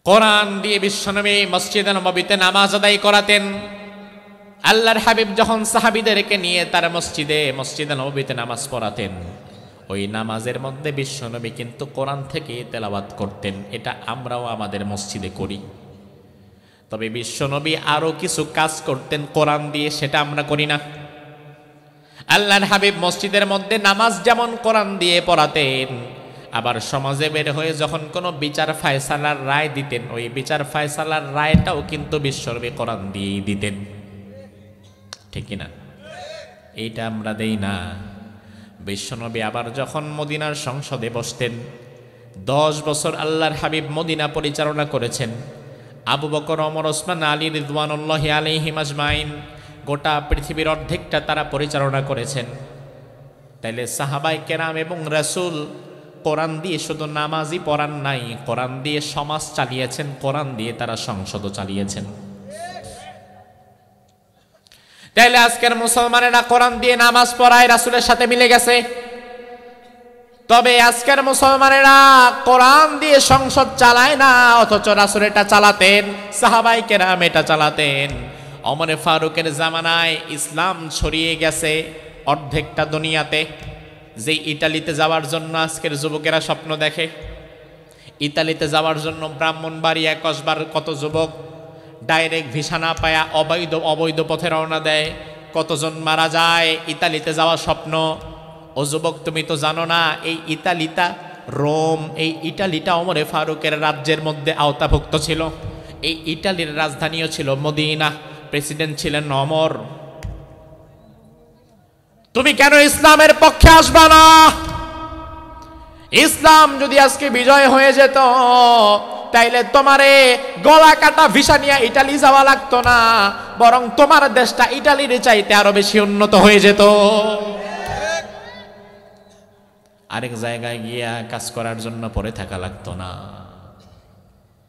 কোরআন দিয়ে বিশ্বনবী মসজিদে নববীতে নামাজ আদায় করাতেন। আল্লাহর হাবিব যখন সাহাবীদেরকে নিয়ে তার মসজিদে নববীতে নামাজ পড়াতেন, ওই নামাজের মধ্যে বিশ্বনবী কিন্তু কোরআন থেকে তেলাওয়াত করতেন। এটা আমরাও আমাদের মসজিদে করি, তবে বিশ্বনবী আরো কিছু কাজ করতেন কোরআন দিয়ে, সেটা আমরা করি না। আল্লাহর হাবিব মসজিদের মধ্যে নামাজ যেমন কোরআন দিয়ে পড়াতেন, আবার সমাজে বের হয়ে যখন কোনো বিচার ফায়সালার রায় দিতেন, ওই বিচার ফায়সালার রায়টাও কিন্তু বিশ্বনবী কোরআন দিয়েই দিতেন, ঠিক কিনা? এইটা আমরা দেই না। বিশ্বনবী আবার যখন মদিনার সংসদে বসতেন, 10 বছর আল্লাহর হাবিব মদিনা পরিচালনা করেছেন। আবু বকর, ওমর, ওসমান, আলী রিদওয়ানুল্লাহি আলাইহিম আজমাইন, গোটা পৃথিবীর অর্ধেকটা তারা পরিচালনা করেছেন। তাইলে সাহাবায়ে কেরাম এবং রাসূল কোরআন দিয়ে শুধু নামাজই পড়ান নাই, কোরআন দিয়ে সমাজ চালিয়েছেন, কোরআন দিয়ে তারা সংসদও চালিয়েছেন। তাইলে আজকের মুসলমানেরা কোরআন দিয়ে নামাজ পড়ায় রাসূলের সাথে মিলে গেছে, তবে আজকের মুসলমানেরা কোরআন দিয়ে সংসদ চালায় না, অথচ রাসূল এটা চালাতেন, সাহাবায়ে কেরাম এটা চালাতেন। ওমর ফারুকের জামানায় ইসলাম ছড়িয়ে গেছে অর্ধেকটা দুনিয়াতে। যে ইতালিতে যাওয়ার জন্য আজকের যুবকেরা স্বপ্ন দেখে, ইতালিতে যাওয়ার জন্য ব্রাহ্মণবাড়িয়া কসবার কত যুবক ডাইরেক্ট ভিসা না পায়া অবৈধ পথে রওনা দেয়, কতজন মারা যায় ইতালিতে যাওয়ার স্বপ্ন। ও যুবক, তুমি তো জানো না এই ইতালিটা রোম, এই ইটালিটা ওমরে ফারুকের রাজ্যের মধ্যে আওতাভুক্ত ছিল। এই ইটালির রাজধানীও ছিল মদিনা, প্রেসিডেন্ট ছিলেন ওমর। তুমি কেন ইসলামের পক্ষে আসবা না? ইসলাম যদি আজকে বিজয় হয়ে যেত, তাইলে তোমারে গলা কাটা ভিসা নিয়ে ইটালি যাওয়া লাগতো না, বরং তোমার দেশটা ইটালির চাইতে আরো বেশি উন্নত হয়ে যেত। আরেক জায়গায় গিয়া কাজ করার জন্য পড়ে থাকা লাগতো না।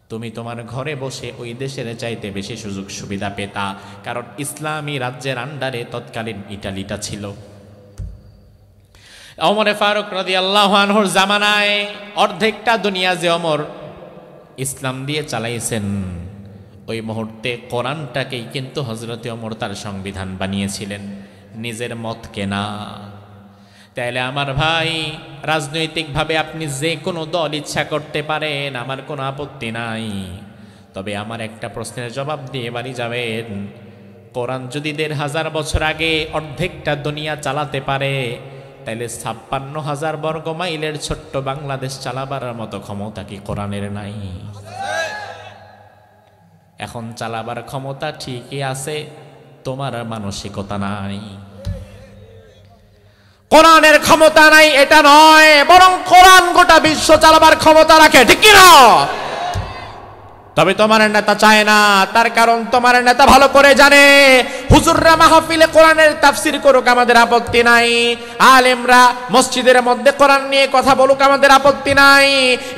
তুমি তোমার ঘরে বসে ওই দেশের চাইতে বেশি সুযোগ সুবিধা পেতা, কারণ ইসলামী রাজ্যের আন্ডারে তৎকালীন ইটালিটা ছিল। ওমরে ফারুক রাদিয়াল্লাহু আনহুর জামানায় অর্ধেকটা দুনিয়া যে ওমর ইসলাম দিয়ে চালাইছেন, ওই মুহূর্তে কোরআনটাকেই কিন্তু হযরতে ওমর তার সংবিধান বানিয়েছিলেন, নিজের মতকে না। তাইলে আমার ভাই, রাজনৈতিকভাবে আপনি যে কোনো দল ইচ্ছা করতে পারেন, আমার কোনো আপত্তি নাই, তবে আমার একটা প্রশ্নের জবাব দিয়ে বাড়ি যাবেন। কোরআন যদি 1500 বছর আগে অর্ধেকটা দুনিয়া চালাতে পারে, তাইলে 56,000 বর্গ মাইলের ছোট্ট বাংলাদেশ চালাবার মতো ক্ষমতা কি কোরআনের নাই? এখন চালাবার ক্ষমতা ঠিকই আছে, তোমার মানসিকতা নাই। কোরআনের ক্ষমতা নাই এটা নয়, বরং কোরআন গোটা বিশ্ব চালাবার ক্ষমতা রাখে, ঠিক কি না? তবে তোমার নেতা চায় না, তার কারণ তোমার নেতা ভালো করে জানে হুজুররা মাহফিলে কোরআনের তাফসীর করুক, আমাদের আপত্তি নাই। আলেমরা মসজিদের মধ্যে কোরআন নিয়ে কথা বলুক, আমাদের আপত্তি নাই।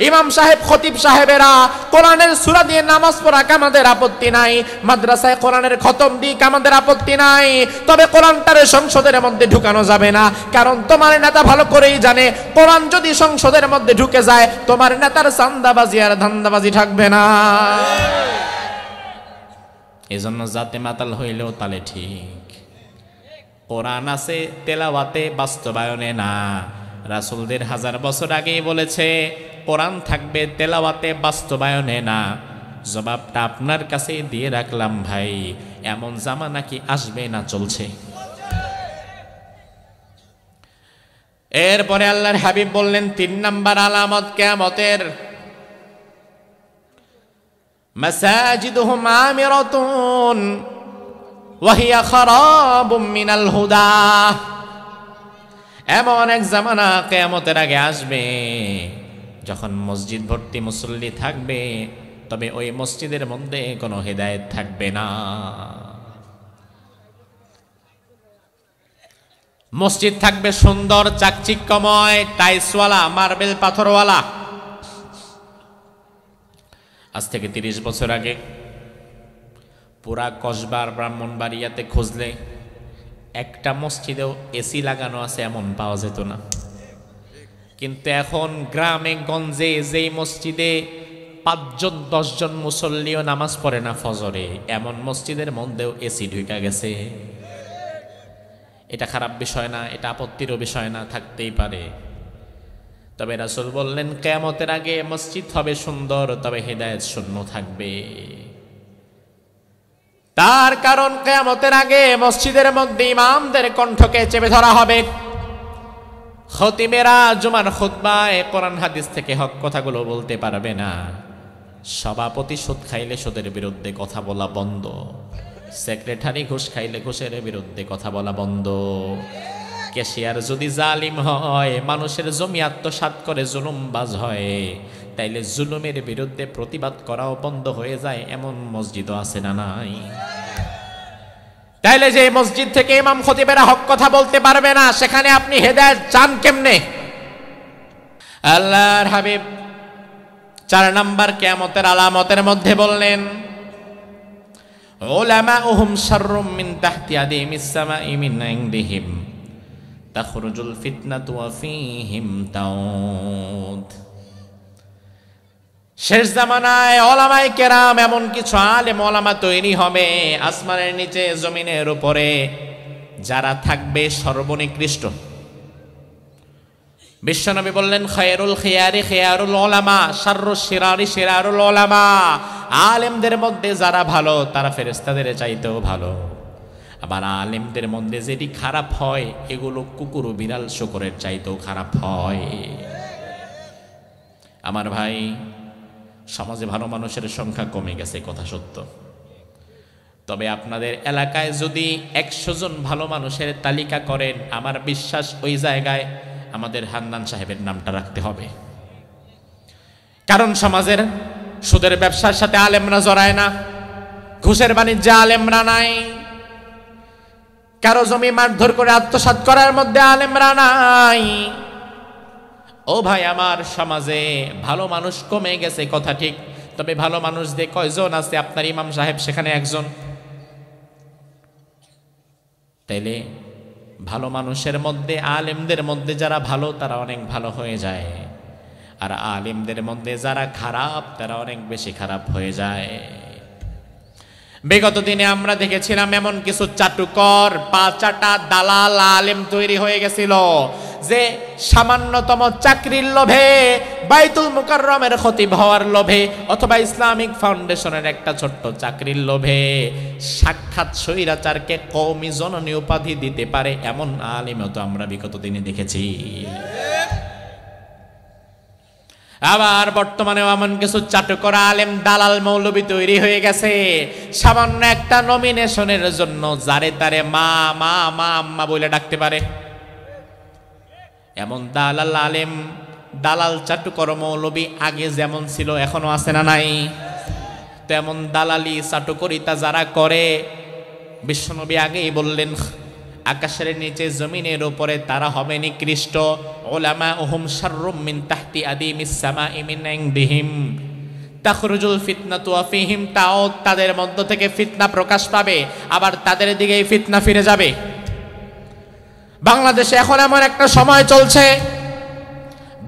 ইমাম সাহেব, খতিব সাহেবেরা কোরআনের সূরা দিয়ে নামাজ পড়াক, আমাদের আপত্তি নাই। মাদ্রাসায় কোরআনের খতম দিক, আমাদের আপত্তি নাই। তবে কোরআনটারে সংসদের মধ্যে ঢুকানো যাবে না, কারণ তোমার নেতা ভালো করেই জানে কোরআন যদি সংসদের মধ্যে ঢুকে যায়, তোমার নেতার চান্দাবাজি আর ধান্দাবাজি থাকবে না। এজন্য জাতে মাতাল হইলেও তালে ঠিক। কোরআন আছে তেলাওয়াতে, বাস্তবায়নে না। রাসূলদের 1000 বছর আগেই বলেছে কোরআন থাকবে তেলাওয়াতে, বাস্তবায়নে না। জবাবটা আপনার কাছে দিয়ে রাখলাম ভাই, এমন জামানা কি আসবে না চলছে? এরপরে আল্লাহর হাবিব বললেন 3 নাম্বার আলামত কিয়ামতের, মাসাজিদুহুম আমিরাতুন ওয়া হিয়া খারাবুম মিনাল হুদা। এমন এক জামানা কিয়ামতের আগে আসবে যখন মসজিদ ভর্তি মুসল্লি থাকবে, তবে ওই মসজিদের মধ্যে কোনো হেদায়েত থাকবে না। মসজিদ থাকবে সুন্দর, চাকচিক্যময়, টাইলসওয়ালা, মার্বেল পাথরওয়ালা। আজ থেকে 30 বছর আগে পুরা কসবার ব্রাহ্মণবাড়িয়াতে খুঁজলে একটা মসজিদেও এসি লাগানো আছে এমন পাওয়া যেত না। কিন্তু এখন গ্রামে গঞ্জে যেই মসজিদে 5 জন 10 জন মুসল্লিও নামাজ পড়ে না ফজরে, এমন মসজিদের মধ্যেও এসি ঢুকে গেছে। এটা খারাপ বিষয় না, এটা আপত্তিরও বিষয় না, থাকতেই পারে। তবে রাসূল বললেন কিয়ামতের আগে মসজিদ হবে সুন্দর, তবে হেদায়েত শূন্য থাকবে। তার কারণ কিয়ামতের আগে মসজিদের মধ্যে ইমামদের কণ্ঠকে চেপে ধরা হবে। খতিবেরা জুমার খুতবায় কোরআন হাদিস থেকে হক কথাগুলো বলতে পারবে না। সভাপতি সুদ খাইলে সুদের বিরুদ্ধে কথা বলা বন্ধ, সেক্রেটারি ঘুষ খাইলে ঘুষের বিরুদ্ধে কথা বলা বন্ধ, ক্যাশিয়ার যদি জালিম হয়, মানুষের জমি আত্মসাৎ করে জুলুমবাজ হয়, তাইলে জুলুমের বিরুদ্ধে প্রতিবাদ করাও বন্ধ হয়ে যায়। এমন মসজিদও আছে না নাই? তাইলে যে মসজিদ থেকে ইমাম খতিবেরা হক কথা বলতে পারবে না, সেখানে আপনি হেদায়েত চান কেমনে? আল্লাহর হাবিব 4 নাম্বার কিয়ামতের আলামতের মধ্যে বললেন, উলামাউহুম শাররুম মিন তাহতি আদিমিস সামাই মিন ইনদিহিম তাখরুজুল ফিতনাতু ওয়া ফীহিম তাউদ। শেষ জামানায় ওলামায়ে কেরাম, এমন কিছু আলেম ওলামা তৈরি হবে আসমানের নিচে জমিনের উপরে, যারা থাকবে সর্বনিকৃষ্ট। বিশ্বনবী বললেন খায়রুল খিয়ারি খিয়ারুল উলামা শাররুশ শিরারি শিরারুল উলামা। আলেমদের মধ্যে যারা ভালো তারা ফেরেশতাদের চাইতেও ভালো। আবার আলেমদের মধ্যে যেটি খারাপ হয় এগুলো কুকুর ও বিড়াল শূকরের চাইতেও খারাপ হয়। আমার ভাই, সমাজে ভালো মানুষের সংখ্যা কমে গেছে, কথা সত্য। তবে আপনাদের এলাকায় যদি 100 জন ভালো মানুষের তালিকা করেন, আমার বিশ্বাস ওই জায়গায় আমাদের হান্নান সাহেবের নামটা রাখতে হবে। কারণ সমাজের সুদের ব্যবসার সাথে আলেমরা জড়ায় না, ঘুষের বাণিজ্যে আলেমরা নাই, কারো জমি মারধর করে আত্মসাৎ করার মধ্যে আলেমরা নাই। ও ভাই আমার, সমাজে ভালো মানুষ কমে গেছে কথা ঠিক, তবে ভালো মানুষ যে কয়জন আছে? আপনার ইমাম সাহেব সেখানে একজন। তাইলে ভালো মানুষের মধ্যে, আলেমদের মধ্যে যারা ভালো তারা অনেক ভালো হয়ে যায়, আর আলেমদের মধ্যে যারা খারাপ তারা অনেক বেশি খারাপ হয়ে যায়। বিগত দিনে আমরা দেখেছিলাম এমন কিছু চাটুকর, পাচাটা, দালাল আলেম তৈরি হয়ে গেছিল, যে সামান্যতম চাকরির লোভে, বাইতুল মুকাররমের খতিব হওয়ার লোভে, অথবা ইসলামিক ফাউন্ডেশনের একটা ছোট্ট চাকরির লোভে সাক্ষাৎ স্বৈরাচারকে কওমি জননী উপাধি দিতে পারে এমন আলেমও তো আমরা বিগত দিনে দেখেছি। আবার বর্তমানেও এমন কিছু চাটুকর আলেম, দালাল, মৌলবী তৈরি হয়ে গেছে, সামান্য একটা নমিনেশনের জন্য যারে তারে মা মা মা আম্মা বলে ডাকতে পারে। এমন দালাল আলেম, দালাল, চাটুকর, মৌলবী আগে যেমন ছিল এখনো আছে না নাই? তেমন দালালি, চাটুকরিতা যারা করে, বিশ্বনবী আগেই বললেন আকাশের নিচে জমিনের উপরে তারা হবে নিকৃষ্ট। উলামাউহুম শাররুম মিন তাহতি আদিমিস সামাই মিন ইনদিহিম তাখরুজুল ফিতনাতু ওয়া ফীহিম তাউদ। তাদের মধ্য থেকে ফিতনা প্রকাশ পাবে, আবার তাদের দিকেই ফিতনা ফিরে যাবে। বাংলাদেশে এখন এমন একটা সময় চলছে,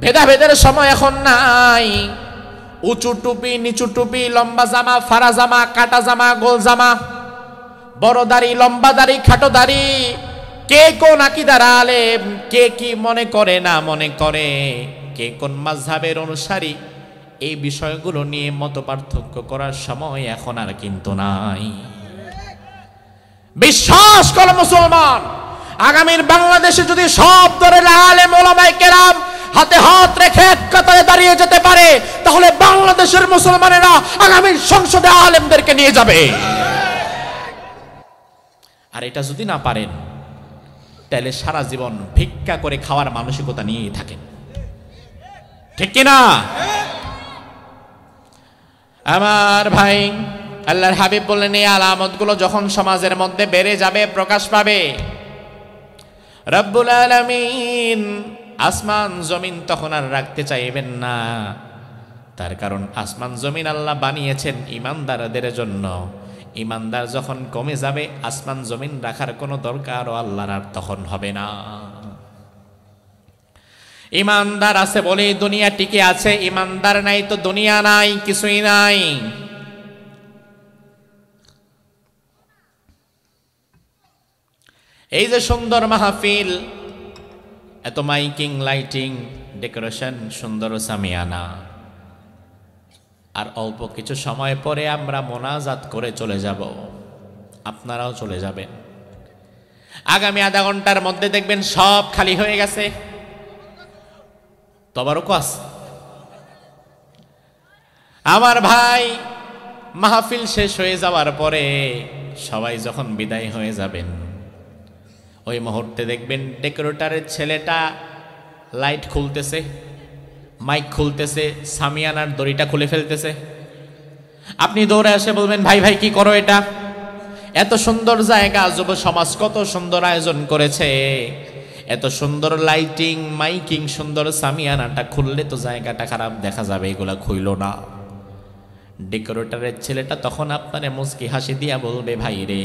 ভেদাভেদের সময় এখন নাই। উঁচু টুপি, নিচু টুপি, লম্বা জামা, ফাড়া জামা, কাটা জামা, গোল জামা, বড় দাড়ি, লম্বা দাড়ি, খাটো দাড়ি, কে কোন আকীদার আলেম, কে কি মনে করে না মনে করে, কে কোন মাযহাবের অনুসারী, এই বিষয়গুলো নিয়ে মত পার্থক্য করার সময় এখন আর কিন্তু নাই। বিশ্বাস করো মুসলমান, আগামীর বাংলাদেশে যদি সব দলের আলেম ওলামায়ে কেরাম হাতে হাত রেখে এক কাতারে দাঁড়িয়ে যেতে পারে, তাহলে বাংলাদেশের মুসলমানেরা আগামীর সংসদে আলেমদেরকে নিয়ে যাবে। আর এটা যদি না পারেন, তাহলে সারা জীবন ভিক্ষা করে খাওয়ার মানসিকতা নিয়েই থাকেন, ঠিক কিনা? আমার ভাই, আল্লাহর হাবিব বললেন এই আলামতগুলো যখন সমাজের মধ্যে বেড়ে যাবে, প্রকাশ পাবে, রব্বুল আলামিন আসমান জমিন তখন আর রাখতে চাইবেন না, তার কারণ আসমান জমিন আল্লাহ বানিয়েছেন ইমানদারদের জন্য। ইমানদার যখন কমে যাবে আসমান জমিন রাখার কোনো দরকার আল্লাহর আর তখন হবে না। ইমানদার আছে বলে দুনিয়া টিকে আছে, ইমানদার নাই তো দুনিয়া নাই, কিছুই নাই। এই যে সুন্দর মাহফিল, এত মাইকিং, লাইটিং, ডেকোরেশন, সুন্দর সামিয়ানা, আর অল্প কিছু সময় পরে আমরা মোনাজাত করে চলে যাব, আপনারাও চলে যাবেন। আগামী আধা ঘন্টার মধ্যে দেখবেন সব খালি হয়ে গেছে। তবারকও আছে। আমার ভাই, মাহফিল শেষ হয়ে যাওয়ার পরে সবাই যখন বিদায় হয়ে যাবেন, ওই মুহূর্তে দেখবেন ডেকোরেটরের ছেলেটা লাইট খুলতেছে, মাইক খুলতেছে, সামিয়ানার দড়িটা খুলে ফেলতেছে। আপনি দৌড়ে এসে বলবেন, ভাই ভাই কি করো এটা? এত সুন্দর জায়গা, যুব সমাজ কত সুন্দর আয়োজন করেছে, এত সুন্দর লাইটিং, মাইকিং, সুন্দর সামিয়ানাটা খুললে তো জায়গাটা খারাপ দেখা যাবে, এগুলা খুইল না। ডেকোরেটরের ছেলেটা তখন আপনারে মুচকি হাসি দিয়া বলবে, ভাই রে,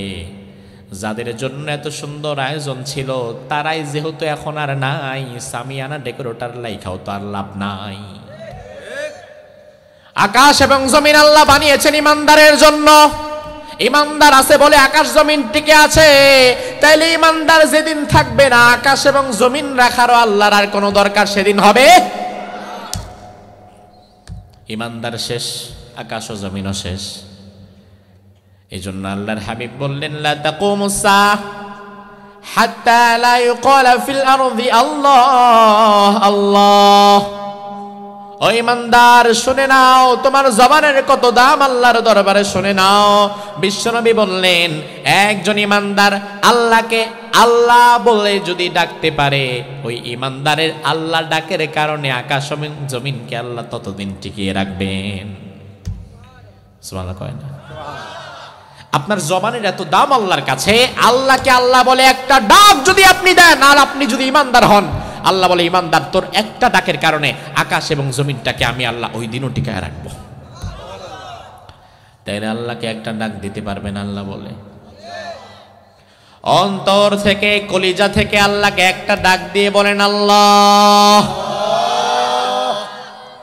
যাদের জন্য এত সুন্দর আয়োজন ছিল তারাই যেহেতু এখন আর নাই, সামিয়ানা ডেকোরেটর লাইখাও তো আর লাভ নাই। আকাশ এবং জমিন আল্লাহ বানিয়েছেন ইমানদারের জন্য। ইমানদার আছে বলে আকাশ জমিন টিকে আছে। তাইলে ইমানদার যেদিন থাকবে না, আকাশ এবং জমিন রাখারও আল্লাহর আর কোনো দরকার সেদিন হবে। ইমানদার শেষ, আকাশ ও জমিনও শেষ। এই জন্য আল্লাহর হাবিব বললেন, লা তাকুমুস সাআহ হাত্তা লা ইউকালা ফিল আরদি আল্লাহ আল্লাহ। ও ইমানদার, শুনে নাও, তোমার জবানের কত দাম আল্লাহর দরবারে শুনে নাও। বিশ্বনবী বললেন, একজন ইমানদার আল্লাহকে আল্লাহ বলে যদি ডাকতে পারে, ওই ইমানদারের আল্লাহ ডাকের কারণে আকাশ এবং জমিনকে আল্লাহ ততদিন টিকিয়ে রাখবেন। সুবহানাল্লাহ কয় না? আপনার জবানের এত দাম আল্লাহর কাছে, আল্লাহকে আল্লাহ বলে একটা ডাক যদি আপনি দেন, আর আপনি যদি ইমানদার হন, আল্লাহ বলে, ইমানদার তোর একটা ডাকের কারণে আকাশ এবং জমিনটাকে আমি আল্লাহ ওই দিনও টিকায় রাখবো। তাইলে আল্লাহকে একটা ডাক দিতে পারবেন? আল্লাহ বলে অন্তর থেকে, কলিজা থেকে আল্লাহকে একটা ডাক দিয়ে বলেন আল্লাহ।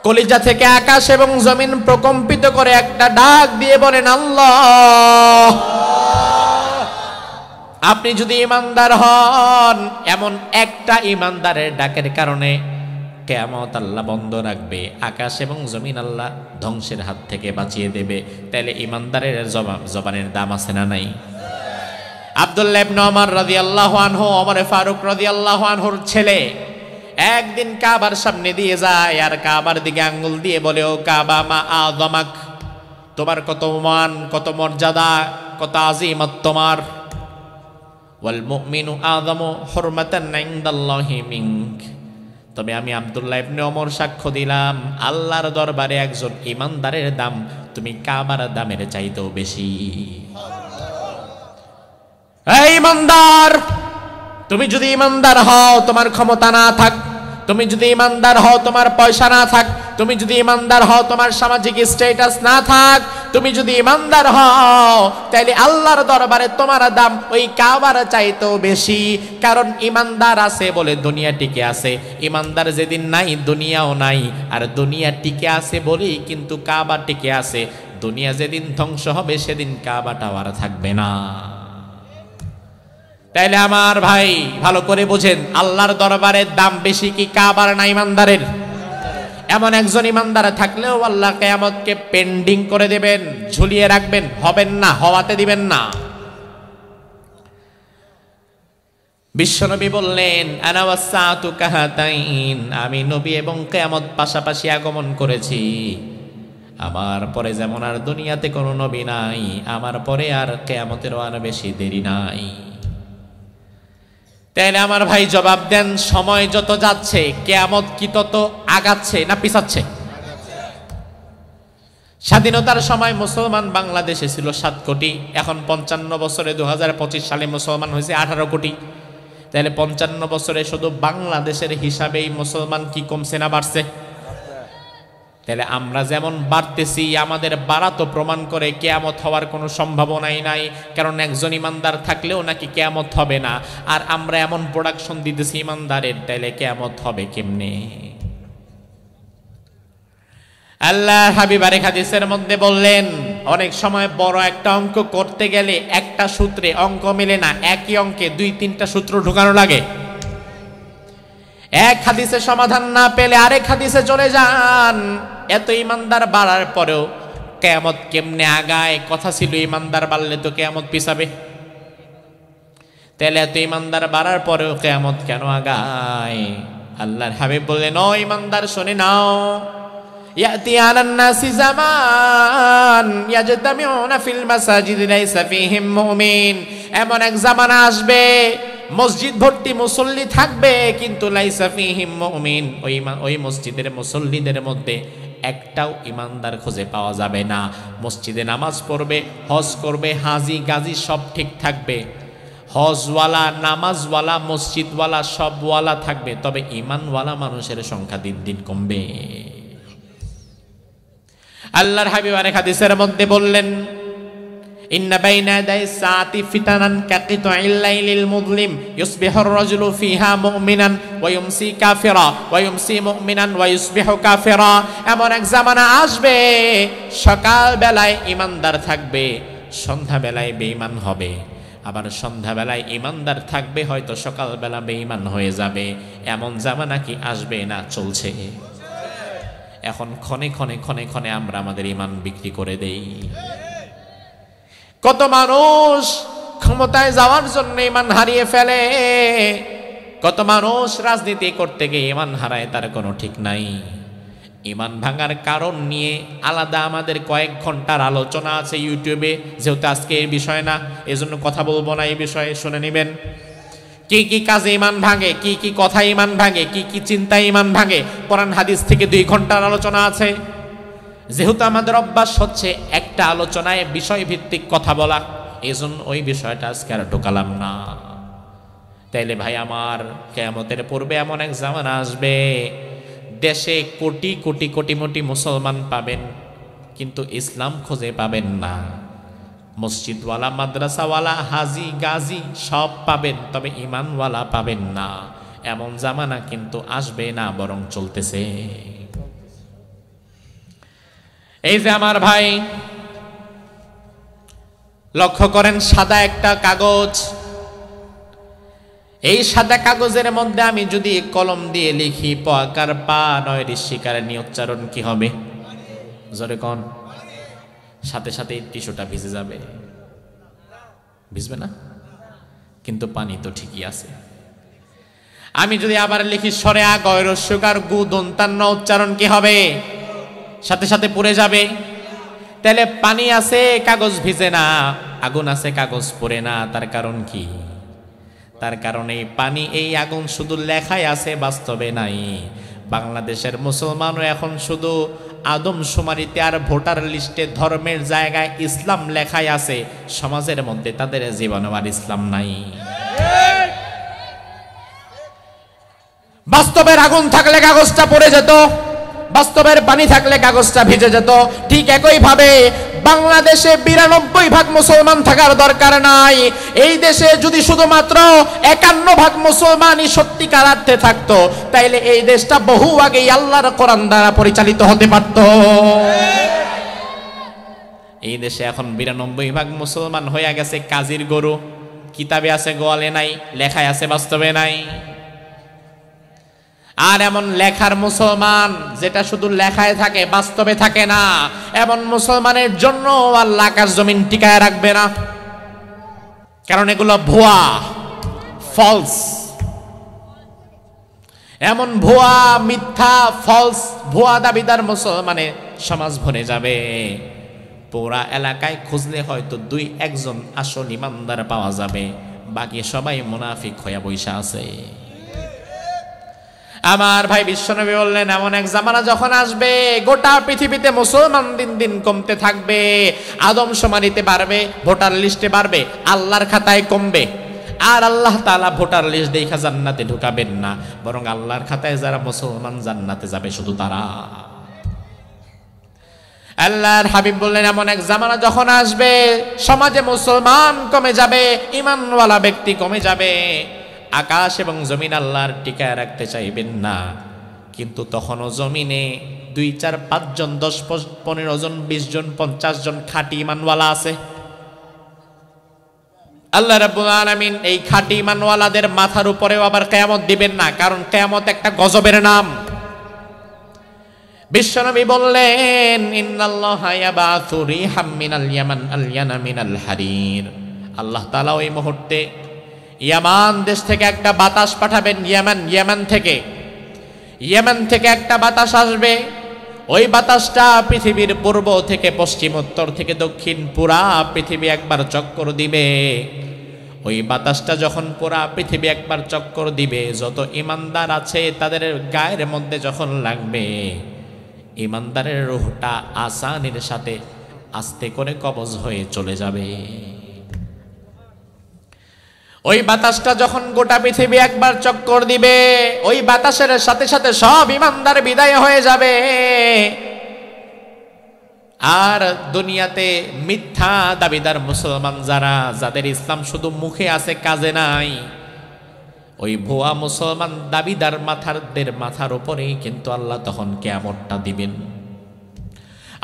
কলিজা থেকে আকাশ এবং জমিন প্রকম্পিত করে একটা ডাক দিয়ে বলেন আল্লাহ। আপনি যদি ইমানদার হন, এমন একটা ইমানদারের ডাকের কারণে কিয়ামত আল্লাহ বন্ধ রাখবে, আকাশ এবং জমিন আল্লাহ ধ্বংসের হাত থেকে বাঁচিয়ে দেবে। তাইলে ইমানদারের জবানের দাম আছে না নাই? আব্দুল্লাহ ইবনে ওমর রাদিয়াল্লাহু আনহু, ওমর ফারুক রাদিয়াল্লাহু আনহুর ছেলে, একদিন কাবার সামনে দিয়ে যায় আর কাবার দিকে আঙ্গুল দিয়ে বলে, ও কাবা, মা আযমাক, তোমার কত মান, কত মর্যাদা, কত আজিমত তোমার। ওয়াল মুমিনু আযমু হুরমাতান ইনদাল্লাহি মিনক। তবে আমি আব্দুল্লাহ ইবনে ওমর সাক্ষ্য দিলাম, আল্লাহর দরবারে একজন ইমানদারের দাম তুমি কাবার দামের চাইতেও বেশি। এই ইমানদার, তুমি যদি ইমানদার হও, তোমার ক্ষমতা না থাক, তুমি যদি ইমানদার হও, তোমার পয়সা না থাক, তুমি যদি ইমানদার হও, তোমার সামাজিক স্ট্যাটাস না থাক, তুমি যদি ইমানদার হও, তাইলে আল্লাহর দরবারে তোমার দাম ওই কাবার চাইতেও বেশি। কারণ ইমানদার আছে বলে দুনিয়া টিকে আছে, ইমানদার যেদিন নাই দুনিয়াও নাই, আর দুনিয়া টিকে আছে বলেই কিন্তু কাবা টিকে আছে। দুনিয়া যেদিন ধ্বংস হবে সেদিন কাবাটাও আর থাকবে না। তাইলে আমার ভাই ভালো করে বোঝেন, আল্লাহর দরবারের দাম বেশি কি কাবার না ইমানদারের? এমন একজন ইমানদার থাকলেও আল্লাহ কিয়ামতকে পেন্ডিং করে দেবেন, ঝুলিয়ে রাখবেন, হবেন না, হওয়াতে দিবেন না। বিশ্বনবী বললেন, আনা ওয়াসসাআতু কাহাতাইন, আমি নবী এবং কিয়ামত পাশাপাশি আগমন করেছি। আমার পরে যেমন আর দুনিয়াতে কোনো নবী নাই, আমার পরে আর কিয়ামতেরও আর বেশি দেরি নাই। তাইলে আমার ভাই জবাব দেন, সময় যত যাচ্ছে কিয়ামত কি তত আগাচ্ছে না পিছাচ্ছে? স্বাধীনতার সময় মুসলমান বাংলাদেশে ছিল 7 কোটি, এখন 55 বছরে 2025 সালে মুসলমান হয়েছে 18 কোটি। তাহলে 55 বছরে শুধু বাংলাদেশের হিসাবেই মুসলমান কি কমছে না বাড়ছে? তাহলে আমরা যেমন বাড়তেছি, আমাদের বাড়া তো প্রমাণ করে কিয়ামত হওয়ার কোনো সম্ভাবনাই নাই, কারণ একজন ইমানদার থাকলেও নাকি কিয়ামত হবে না। আর আমরা এমন প্রোডাকশন দিতেছি ইমানদারের, তাহলে কিয়ামত হবে কেমনে? আল্লাহ হাবিব আরেক হাদিসের মধ্যে বললেন, অনেক সময় বড় একটা অঙ্ক করতে গেলে একটা সূত্রে অঙ্ক মেলে না, একই অঙ্কে 2-3টা সূত্র ঢোকানো লাগে। এক হাদিসে সমাধান না পেলে আরেক হাদিসে চলে যান। এত ইমানদার বাড়ার পরেও কিয়ামত কেমনে আগায়? কথা ছিল ইমানদার বাড়লে তো কিয়ামত পিছাবে। তাহলে এত ইমানদার বাড়ার পরেও কিয়ামত কেন আগায়? আল্লাহর হাবিব বললেন, ও ইমানদার শুনে নাও, ইয়াতি আলান নাসি জামান ইয়াজতামিউনা ফিল মাসাজিদ লাইসা ফীহিম মুমিন। এমন এক জামানা আসবে মসজিদ ভর্তি মুসল্লি থাকবে, কিন্তু লাইসা ফীহিম মুমিন, ওই মসজিদের মুসল্লিদের মধ্যে একটাও ইমানদার খুঁজে পাওয়া যাবে না। মসজিদে নামাজ পড়বে, হজ করবে, হাজি গাজি সব ঠিক থাকবে, হজওয়ালা, নামাজওয়ালা, মসজিদওয়ালা সবওয়ালা থাকবে, তবে ইমানওয়ালা মানুষের সংখ্যা দিন দিন কমবে। আল্লাহর হাবিব আরেক হাদিসের মধ্যে বললেন, ইন্না বাইনা ইয়াদাই সাআতি ফিতানান কাকিতুইল লাইলিল মুযলিম ইউসবিহুর রাজুলু ফিহা মুমিনান ওয়া ইউমসি কাফিরা ওয়া ইউমসি মুমিনান ওয়া ইউসবিহু কাফিরা। এমন এক জামানা আসবে সকাল বেলায় ইমানদার থাকবে, সন্ধ্যা বেলায় বেঈমান হবে, আবার সন্ধ্যা বেলায় ইমানদার থাকবে, হয়তো সকাল বেলা বেঈমান হয়ে যাবে। এমন জামানা কি আসবে না চলছে? এখন ক্ষণে ক্ষণে ক্ষণে ক্ষণে আমরা আমাদের ইমান বিক্রি করে দেই। কত মানুষ ক্ষমতায় যাওয়ার জন্য ইমান হারিয়ে ফেলে, কত মানুষ রাজনীতি করতে গিয়ে ইমান হারায়, তার কোনো ঠিক নাই। ইমান ভাঙার কারণ নিয়ে আলাদা আমাদের কয়েক ঘন্টার আলোচনা আছে ইউটিউবে, যেহেতু আজকে এই বিষয় না, এজন্য কথা বলবো না, এই বিষয়ে শুনে নেবেন। কি কি কাজে ইমান ভাঙে, কি কি কথা ইমান ভাঙে, কি কি চিন্তা ইমান ভাঙে, কোরআন হাদিস থেকে 2 ঘন্টার আলোচনা আছে। যেহেতু আমাদের অভ্যাস হচ্ছে একটা আলোচনায় বিষয় ভিত্তিক কথা বলা, এজন্য ওই বিষয়টা আজকে আর ঢোকালাম না। তাইলে ভাই আমার, কিয়ামতের পূর্বে এমন এক জামানা আসবে দেশে কোটি কোটি কোটি কোটি মুসলমান পাবেন, কিন্তু ইসলাম খুঁজে পাবেন না। মসজিদওয়ালা, মাদ্রাসাওয়ালা, হাজি গাজি সব পাবেন, তবে ইমানওয়ালা পাবেন না। এমন জামানা কিন্তু আসবে না, বরং চলতেছে। এই যে আমার ভাই, লক্ষ্য করেন, সাদা একটা কাগজ, এই সাদা কাগজের মধ্যে আমি যদি কলম দিয়ে লিখি প আকার পা, নয় ঋষিকার নি উচ্চারণ কি হবে? জোরে কোন? সাথে সাথে টিস্যুটা ভিজে যাবে, ভিজবে না? কিন্তু পানি তো ঠিকই আছে। আমি যদি আবার লিখি সরে আ গয় রস্যকার গু দন্তান্ন, উচ্চারণ কি হবে? সাথে সাথে পুড়ে যাবে। তাহলে পানি আছে কাগজ ভিজে না, আগুন আছে কাগজ পুড়ে না। তার কারণ কি? তার কারণ এই পানি, এই আগুন শুধু লেখায় আছে, বাস্তবে নাই। বাংলাদেশের মুসলমানও এখন শুধু আদমশুমারিতে আর ভোটার লিস্টে ধর্মের জায়গায় ইসলাম লেখায় আছে, সমাজের মধ্যে তাদের জীবনে আর ইসলাম নাই। বাস্তবের আগুন থাকলে কাগজটা পড়ে যেত, বাস্তবের পানি থাকলে কাগজটা ভিজে যেত। ঠিক একই ভাবে বাংলাদেশে 92% মুসলমান থাকার দরকার নাই। এই দেশে যদি শুধুমাত্র 51% মুসলমানই সত্যিকার অর্থে থাকতো, তাইলে এই দেশটা বহু আগেই আল্লাহর কোরআন দ্বারা পরিচালিত হতে পারত। এই দেশে এখন 92% মুসলমান হয়ে গেছে কাজীর গরু, কিতাবে আছে গোয়ালে নাই, লেখায় আছে বাস্তবে নাই। আর এমন লেখার মুসলমান যেটা শুধু লেখায় থাকে, বাস্তবে থাকে না, এমন মুসলমানের জন্য আল্লাহ আকাশ জমিন টিকায় রাখবে না। কারণ এগুলো ভুয়া, ফলস। এমন ভুয়া, মিথ্যা, ফলস, ভুয়া দাবিদার মুসলমানের সমাজ ভরে যাবে। পুরা এলাকায় খুঁজলে হয়তো 2-1 আসল ইমানদার পাওয়া যাবে, বাকি সবাই মুনাফিক হয়ে বৈশা আছে। আমার ভাই বিশ্বনবী বললেন, এমন এক জামানা যখন আসবে গোটা পৃথিবীতে মুসলমান দিন দিন কমতে থাকবে, আদমশুমারিতে বাড়বে, ভোটার লিস্টে বাড়বে, আল্লাহর খাতায় কমবে। আর আল্লাহ তাআলা ভোটার লিস্ট দেখা জান্নাতে ঢুকাবেন না, বরং আল্লাহর খাতায় যারা মুসলমান জান্নাতে যাবে শুধু তারা। আল্লাহর হাবিব বললেন এমন এক জামানা যখন আসবে সমাজে মুসলমান কমে যাবে, ঈমানওয়ালা ব্যক্তি কমে যাবে, আকাশ এবং জমিন আল্লাহর টিকায় রাখতে চাইবেন না। কিন্তু তখনও জমিনে 2, 4, 5 জন, 10, 15 জন, 20 জন, 50 জন খাঁটি ঈমানওয়ালা আছে। আল্লাহ রাব্বুল আলামিন এই খাঁটি ঈমানওয়ালাদের মাথার উপরেও আবার কিয়ামত দিবেন না, কারণ কিয়ামত একটা গজবের নাম। বিশ্বনবী বললেন ইন্নাল্লাহা ইয়াবাসু রিহাম মিনাল ইয়ামান আলয়ানা মিনাল হারির, আল্লাহ তাআলা ওই মুহূর্তে ইয়ামান দেশ থেকে একটা বাতাস পাঠাবেন। ইয়েমেন থেকে একটা বাতাস আসবে। ওই বাতাসটা পৃথিবীর পূর্ব থেকে পশ্চিম, উত্তর থেকে দক্ষিণ পুরা পৃথিবী একবার চক্কর দিবে। ওই বাতাসটা যখন পুরা পৃথিবী একবার চক্কর দিবে, যত ঈমানদার আছে তাদের গায়ের মধ্যে যখন লাগবে, ঈমানদারের রূহটা আসানির সাথে আস্তে করে কবজ হয়ে চলে যাবে। ওই বাতাসটা যখন গোটা পৃথিবী একবার চক্কর দিবে, ওই বাতাসের সাথে সাথে সব ঈমানদার বিদায় হয়ে যাবে। আর দুনিয়াতে মিথ্যা দাবিদার মুসলমান যারা, যাদের ইসলাম শুধু মুখে আছে কাজে নাই, ওই ভুয়া মুসলমান দাবিদার মাথার উপরেই কিন্তু আল্লাহ তখন কিয়ামতটা দিবেন।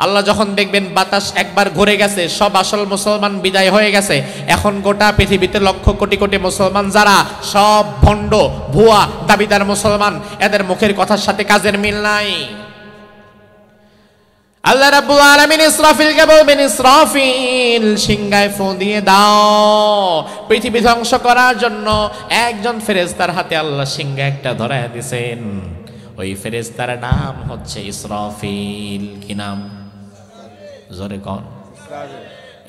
আল্লাহ যখন দেখবেন বাতাস একবার ঘুরে গেছে, সব আসল মুসলমান বিদায় হয়ে গেছে, এখন গোটা পৃথিবীতে লক্ষ কোটি কোটি মুসলমান যারা সব ভণ্ড ভুয়া দাবিদার মুসলমান, এদের মুখের কথার সাথে কাজের মিল নাই। আল্লাহ রাব্বুল আলামিন ইসরাফিলকে বলবেন, ইসরাফিল সিংহায় ফু দিয়ে দাও। পৃথিবী ধ্বংস করার জন্য একজন ফেরেশতার হাতে আল্লাহ সিংহা একটা ধরায় দিয়েছেন। ওই ফেরেশতার নাম হচ্ছে ইসরাফিল। কি নাম? জোরে কোন?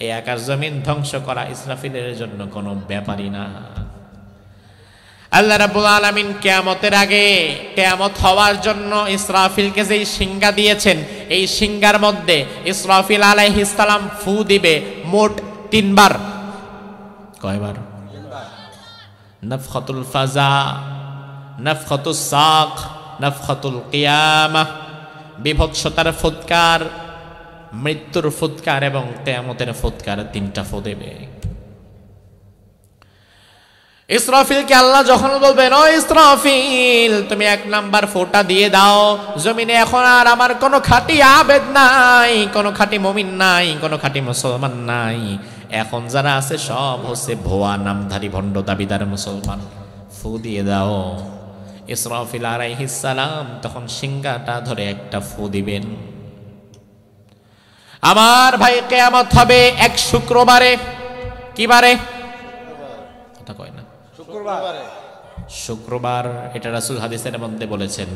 এই আকাশ জমিন ধ্বংস করা ইসরাফিলের জন্য কোনো ব্যাপারই না। আল্লাহ রাব্বুল আলামিন কিয়ামতের আগে, কিয়ামত হওয়ার জন্য ইসরাফিলকে যেই সিংহা দিয়েছেন, এই সিংহার মধ্যে ইসরাফিল আলাইহিস সালাম ফু দিবে মোট 3 বার। কয়বার? 3 বার। নাফখাতুল ফাজা, নাফখাতুস সাক, নাফখাতুল কিয়ামা, বিভৎসতার ফুৎকার, মৃত্যুর ফুৎকার এবং কিয়ামতের ফুৎকার, 3টা ফু দেবে। ইসরাফিলকে আল্লাহ যখন বলবেন, ও ইসরাফিল তুমি 1 নাম্বার ফোঁটা দিয়ে দাও, জমিনে এখন আর আমার কোনো খাঁটি আবেদ নাই, কোনো খাঁটি মুমিন নাই, কোনো খাঁটি মুসলমান নাই, এখন যারা আছে সব হচ্ছে ভুয়া নামধারী ভণ্ড দাবিদার মুসলমান, ফু দিয়ে দাও। ইসরাফিল আলাইহিস সালাম তখন সিংহাটা ধরে একটা ফু দিবেন। আমার ভাই কিয়ামত হবে এক শুক্রবারে। কি বারে? কথা কয় না, শুক্রবার। এটা রাসূল হাদিসের মধ্যে বলেছেন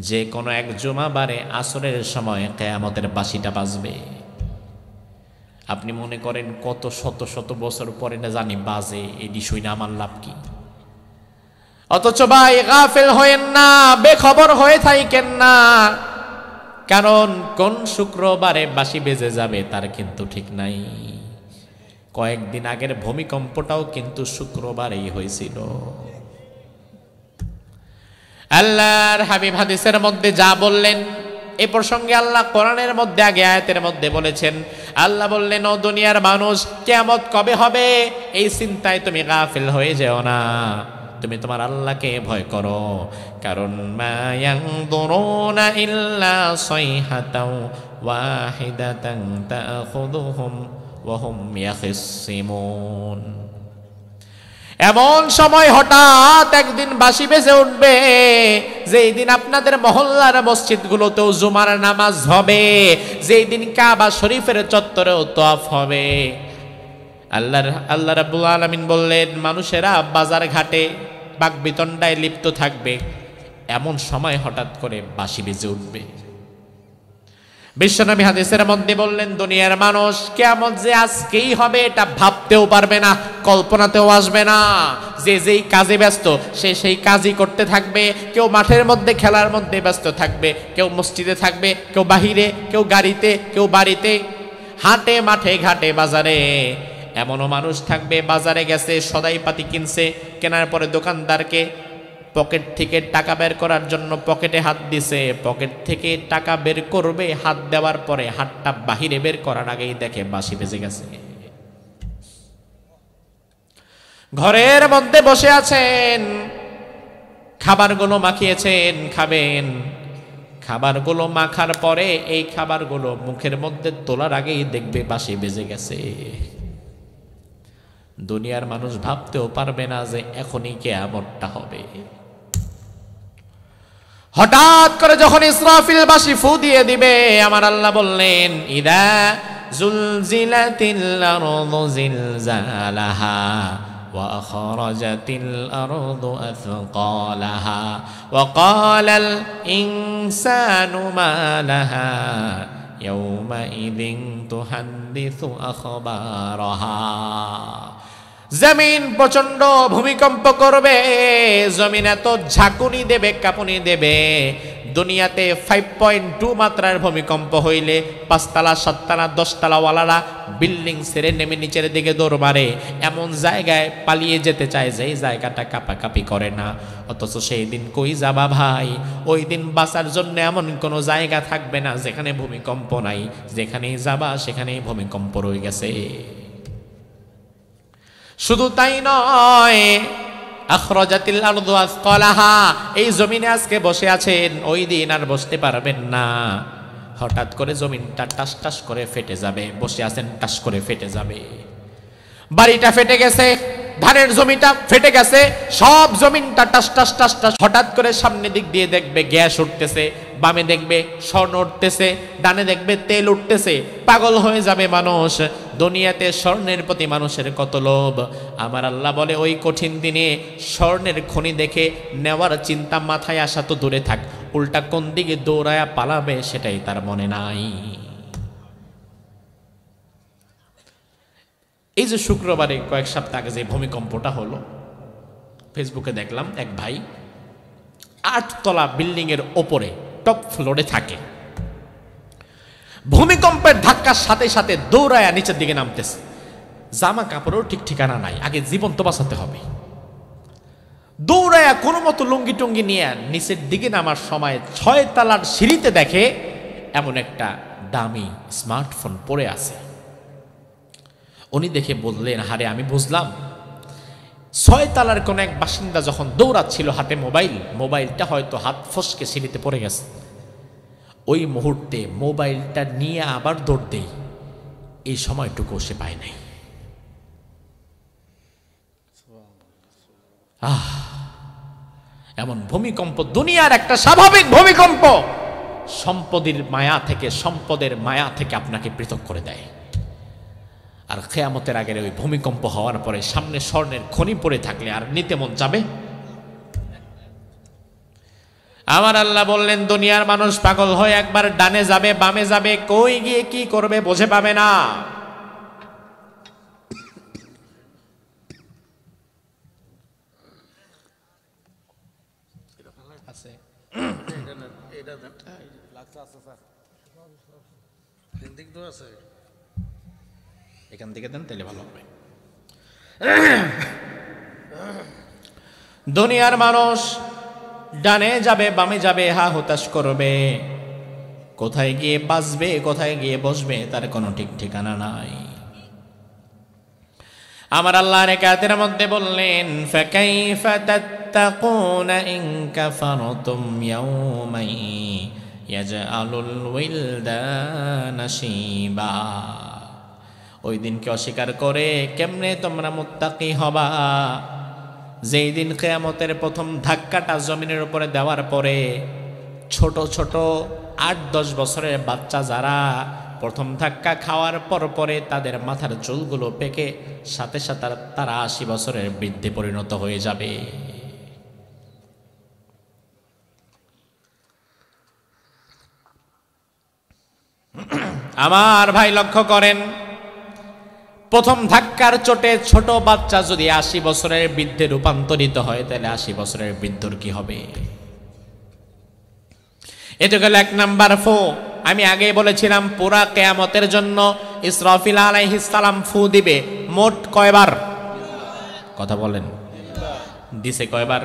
যে কোনো এক জুমাবারে আসরের সময় কিয়ামতের বাঁশিটা বাজবে। আপনি মনে করেন কত শত শত বছর পরে না জানি বাজে, এটি শুনে আমার লাভ কি? অথচ ভাই গাফেল হয়েন না, বেখবর হয়ে থাকেন না, কারণ কোন শুক্রবারে বাঁশি বেজে যাবে তার কিন্তু ঠিক নাই। কয়েকদিন আগের ভূমিকম্পটাও কিন্তু শুক্রবারেই হয়েছিল। আল্লাহর হাবিব হাদিসের মধ্যে যা বললেন, এ প্রসঙ্গে আল্লাহ কোরআনের মধ্যে আগে আয়াতের মধ্যে বলেছেন। আল্লাহ বললেন, ও দুনিয়ার মানুষ, কিয়ামত কবে হবে এই চিন্তায় তুমি গাফিল হয়ে যেও না, তুমি তোমার আল্লাহকে ভয় করো। কারণ মা ইয়ানদুরুনা ইল্লা সাইহাতাও ওয়াহিদাতান তাখুযুহুম ওয়া হুম ইয়াখিসিমুন। এমন সময় হঠাৎ একদিন বাঁশি বেজে উঠবে, যেই দিন আপনাদের মহল্লার মসজিদগুলোতেও জুমার নামাজ হবে, যেই দিন কাবা শরীফের চত্বরেও তওয়াফ হবে। আল্লাহ রাব্বুল আলামিন বললেন, মানুষেরা বাজার ঘাটে বাকবিতণ্ডায় লিপ্ত থাকবে, এমন সময় হঠাৎ করে বাঁশি বেজে উঠবে। বিশ্বনবী হাদিসের মধ্যে বললেন, দুনিয়ার মানুষ কিয়ামত যে আজকেই হবে এটা ভাবতেও পারবে না, কল্পনাতেও আসবে না। যে যেই কাজে ব্যস্ত সে সেই কাজই করতে থাকবে। কেউ মাঠের মধ্যে খেলার মধ্যে ব্যস্ত থাকবে, কেউ মসজিদে থাকবে, কেউ বাহিরে, কেউ গাড়িতে, কেউ বাড়িতে, হাটে মাঠে ঘাটে বাজারে। এমনও মানুষ থাকবে বাজারে গেছে সদাই পাতি কিনছে, কেনার পরে দোকানদারকে পকেট থেকে টাকা বের করার জন্য পকেটে হাত দিছে, পকেট থেকে টাকা বের করবে, হাত দেওয়ার পরে হাতটা বাহিরে বের করার আগেই দেখে বাঁশি বেজে গেছে। ঘরের মধ্যে বসে আছেন, খাবারগুলো মাখিয়েছেন, খাবেন, খাবারগুলো মাখার পরে এই খাবারগুলো মুখের মধ্যে তোলার আগেই দেখবে বাঁশি বেজে গেছে। দুনিয়ার মানুষ ভাবতেও পারবে না যে এখনই কিয়ামতটা হবে। হঠাৎ করে যখন ইসরাফিল বাঁশি ফু দিয়ে দিবে, আমার আল্লাহ বললেন ইদা জুলজিলাতিল আরদু জিলজালাহা ওয়া আখরাজাতিল আরদু আথকালাহা ওয়া ক্বালাল ইনসানু মা লাহা ইয়াওমাইযিন তুহাদ্দিসু আখবারাহা। জমিন প্রচন্ড ভূমিকম্প করবে, জমিন এত ঝাঁকুনি দেবে, কাঁপুনি দেবে। দুনিয়াতে 5.2 মাত্রার ভূমিকম্প হইলে 5 তলা 7 তলা 10 তলা ওয়ালারা বিল্ডিং ছেড়ে নেমে নিচের দিকে দৌড় মারে, এমন জায়গায় পালিয়ে যেতে চায় যে জায়গাটা কাঁপাকাঁপি করে না। অথচ সেই দিন কই যাবা ভাই? ওই দিন বাঁচার জন্য এমন কোনো জায়গা থাকবে না যেখানে ভূমিকম্প নাই, যেখানেই যাবা সেখানেই ভূমিকম্প রয়ে গেছে। শুধু তাই নয়, আখরাজাতিল আরদু আসকালাহা, এই জমিনে আজকে বসে আছেন, ওই দিন আর বসতে পারবেন না। হঠাৎ করে জমিনটা টাস টাস করে ফেটে যাবে, বসে আছেন টাস করে ফেটে যাবে। বাড়িটা ফেটে গেছে, ধানের জমিটা ফেটে গেছে, সব জমিনটা টাস টাস টাস টাস। হঠাৎ করে সামনে দিক দিয়ে দেখবে গ্যাস উঠতেছে, বামে দেখবে স্বর্ণ উঠতেছে, ডানে দেখবে তেল উঠতেছে, পাগল হয়ে যাবে মানুষ। দুনিয়াতে স্বর্ণের প্রতি মানুষের কত লোভ। আমার আল্লাহ বলে ওই কঠিন দিনে স্বর্ণের খনি দেখে নেওয়ার চিন্তা মাথায় আসা তো দূরে থাক, উল্টা কোন দিকে দৌড়ায়া পালাবে সেটাই তার মনে নাই। এই যে শুক্রবারে কয়েক সপ্তাহ আগে যে ভূমিকম্পটা হলো, ফেসবুকে দেখলাম এক ভাই 8 তলা বিল্ডিং এর ওপরে টপ ফ্লোরে থাকে, ভূমিকম্পের ধাক্কার সাথে সাথে দৌড়ায়া নিচের দিকে নামতেছে। জামা কাপড়ও ঠিক ঠিকানা নাই, আগে জীবন তো বাঁচাতে হবে। দৌড়ায়া কোনো মতো লুঙ্গি টুঙ্গি নিয়ে নিচের দিকে নামার সময় 6 তলার সিঁড়িতে দেখে এমন একটা দামি স্মার্টফোন পড়ে আছে। উনি দেখে বললেন, হারে আমি বুঝলাম 6 তলার কোন এক বাসিন্দা যখন দৌড়াচ্ছিল হাতে মোবাইলটা হয়তো হাত ফসকে সিঁড়িতে পড়ে গেছে। ওই মুহূর্তে মোবাইলটা নিয়ে আবার দৌড় দেই, এই সময়টুকু সে পায় নাই। এমন ভূমিকম্প দুনিয়ার একটা স্বাভাবিক ভূমিকম্প সম্পদের মায়া থেকে আপনাকে পৃথক করে দেয়। আর কিয়ামতের আগের ওই ভূমিকম্প হওয়ার পরে সামনে স্বর্ণের খনি পড়ে থাকলে আর নিতে মন যাবে? আমার আল্লাহ বললেন দুনিয়ার মানুষ পাগল হয়ে একবার ডানে যাবে বামে যাবে, কই গিয়ে কি করবে বুঝে পাবে না। এখান থেকে দেন তাহলে ভালো হবে। দুনিয়ার মানুষ ডানে যাবে বামে যাবে, হা হুতাশ করবে, কোথায় গিয়ে বাঁচবে কোথায় গিয়ে বসবে তার কোনো ঠিক ঠিকানা নাই। আমার আল্লাহর আয়াতের মধ্যে বললেন, ফাকাইফা তাত্তাকুনা ইন কাফারতুম ইয়াওমাই ইয়াজআলুল উইলদানা শিবা। ওই দিনকে অস্বীকার করে কেমনে তোমরা মুত্তাকি হবা, যেই দিন কিয়ামতের প্রথম ধাক্কাটা জমিনের উপরে দেওয়ার পরে ছোট ছোট 8-10 বছরের বাচ্চা যারা প্রথম ধাক্কা খাওয়ার পরে তাদের মাথার চুলগুলো পেকে সাথে সাথে তারা 80 বছরের বৃদ্ধে পরিণত হয়ে যাবে। আমার ভাই লক্ষ্য করেন, প্রথম ধাক্কার চোটে ছোট বাচ্চা যদি 80 বছরের বৃদ্ধে রূপান্তরিত হয় তাহলে 80 বছরের বৃদ্ধর কি হবে? এটা গেল 1 নাম্বার ফু। আমি আগেই বলেছিলাম পুরা কিয়ামতের জন্য ইসরাফিল আলাইহিস সালাম ফু দিবে, মোট কয়বার? কথা বলেন, দিছে কয়বার?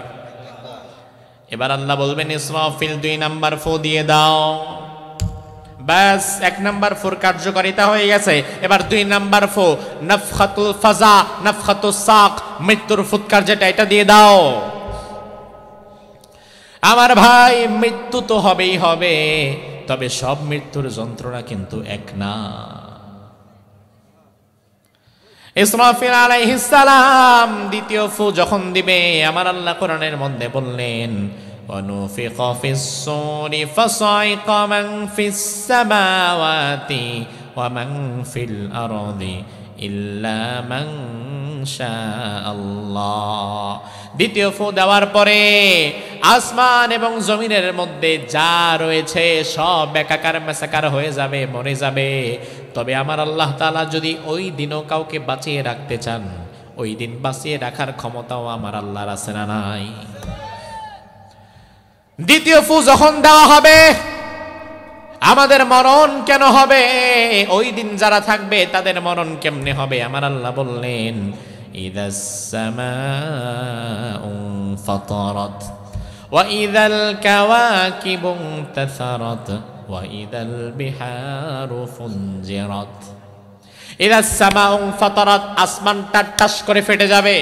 এবার আল্লাহ বলবেন ইসরাফিল 2 নাম্বার ফু দিয়ে দাও। ব্যাস 1 নাম্বার ফুর কার্যকারিতা হয়ে গেছে। এবার 2 নাম্বার ফু নাফখাতুল ফাজা, নাফখাতুস সাক, মৃত্যুর ফুৎকার যেটা, এটা দিয়ে দাও। আমার ভাই, মৃত্যু তো হবেই হবে, তবে সব মৃত্যুর যন্ত্রণা কিন্তু এক না। ইসরাফিল আলাইহিস সালাম দ্বিতীয় ফু যখন দিবে, আমার আল্লাহ কোরআনের মধ্যে বললেন ওয়ানুফিখা ফিস সূরি ফাসাইকা মান ফিস সামাওয়াতি ওয়া মান ফিল আরদি ইল্লা মান শাআল্লাহ। দ্বিতীয় ফু দেওয়ার পরে আসমান এবং জমিনের মধ্যে যা রয়েছে সব একাকার মেসাকার হয়ে যাবে, মরে যাবে। তবে আমার আল্লাহ তাআলা যদি ওই দিনও কাউকে বাঁচিয়ে রাখতে চান, ওই দিন বাঁচিয়ে রাখার ক্ষমতাও আমার আল্লাহর আছে না নাই? দ্বিতীয় ফু যখন দেওয়া হবে, আমাদের মরণ কেন হবে? ওই দিন যারা থাকবে তাদের মরণ কেমনে হবে? আমার আল্লাহ বললেন ইদাস সামাউ ফাতারাত ওয়া ইদাল কাওয়াকিবু ইনতাসারাত ওয়া ইদাল বিহারু ফুনজিরাত। ইদাস সামাউ ফাতারাত, আসমানটা টাস করে ফেটে যাবে।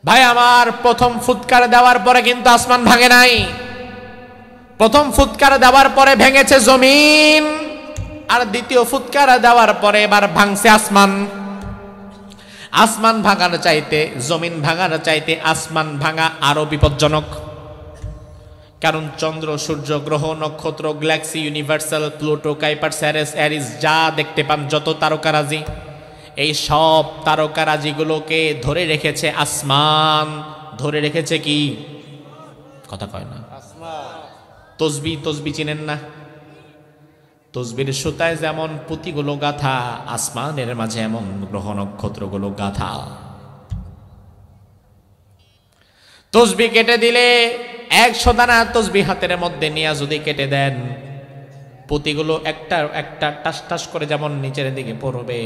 ভাই আমার, প্রথম ফুৎকার দেওয়ার পরে কিন্তু আসমান ভাঙে নাই। প্রথম ফুৎকার দেওয়ার পরে ভেঙেছে জমিন, আর দ্বিতীয় ফুৎকার দেওয়ার পরে এবার ভাঙছে আসমান। আসমান ভাঙার চাইতে, জমিন ভাঙার চাইতে আসমান ভাঙা আরো বিপজ্জনক। কারণ চন্দ্র, সূর্য, গ্রহ, নক্ষত্র, গ্যালাক্সি, ইউনিভার্সাল, প্লুটো, কাইপার, স্যারেস, অ্যারিস যা দেখতে পান, যত তারকারাজি, এই সব তারকারাজিগুলোকে ধরে রেখেছে আসমান। ধরে রেখেছে কি? কথা কয় না। তসবি, তসবি চিনেন না? তসবির সুতায় যেমন পুঁতিগুলো গাথা, আসমানের মাঝে এমন গ্রহ নক্ষত্রগুলো গাথা। তসবি কেটে দিলে 100 দানা তসবি হাতের মধ্যে নিয়ে যদি কেটে দেন, পুঁতিগুলো একটা একটা টাস টাস করে যেমন নিচের দিকে পড়বে।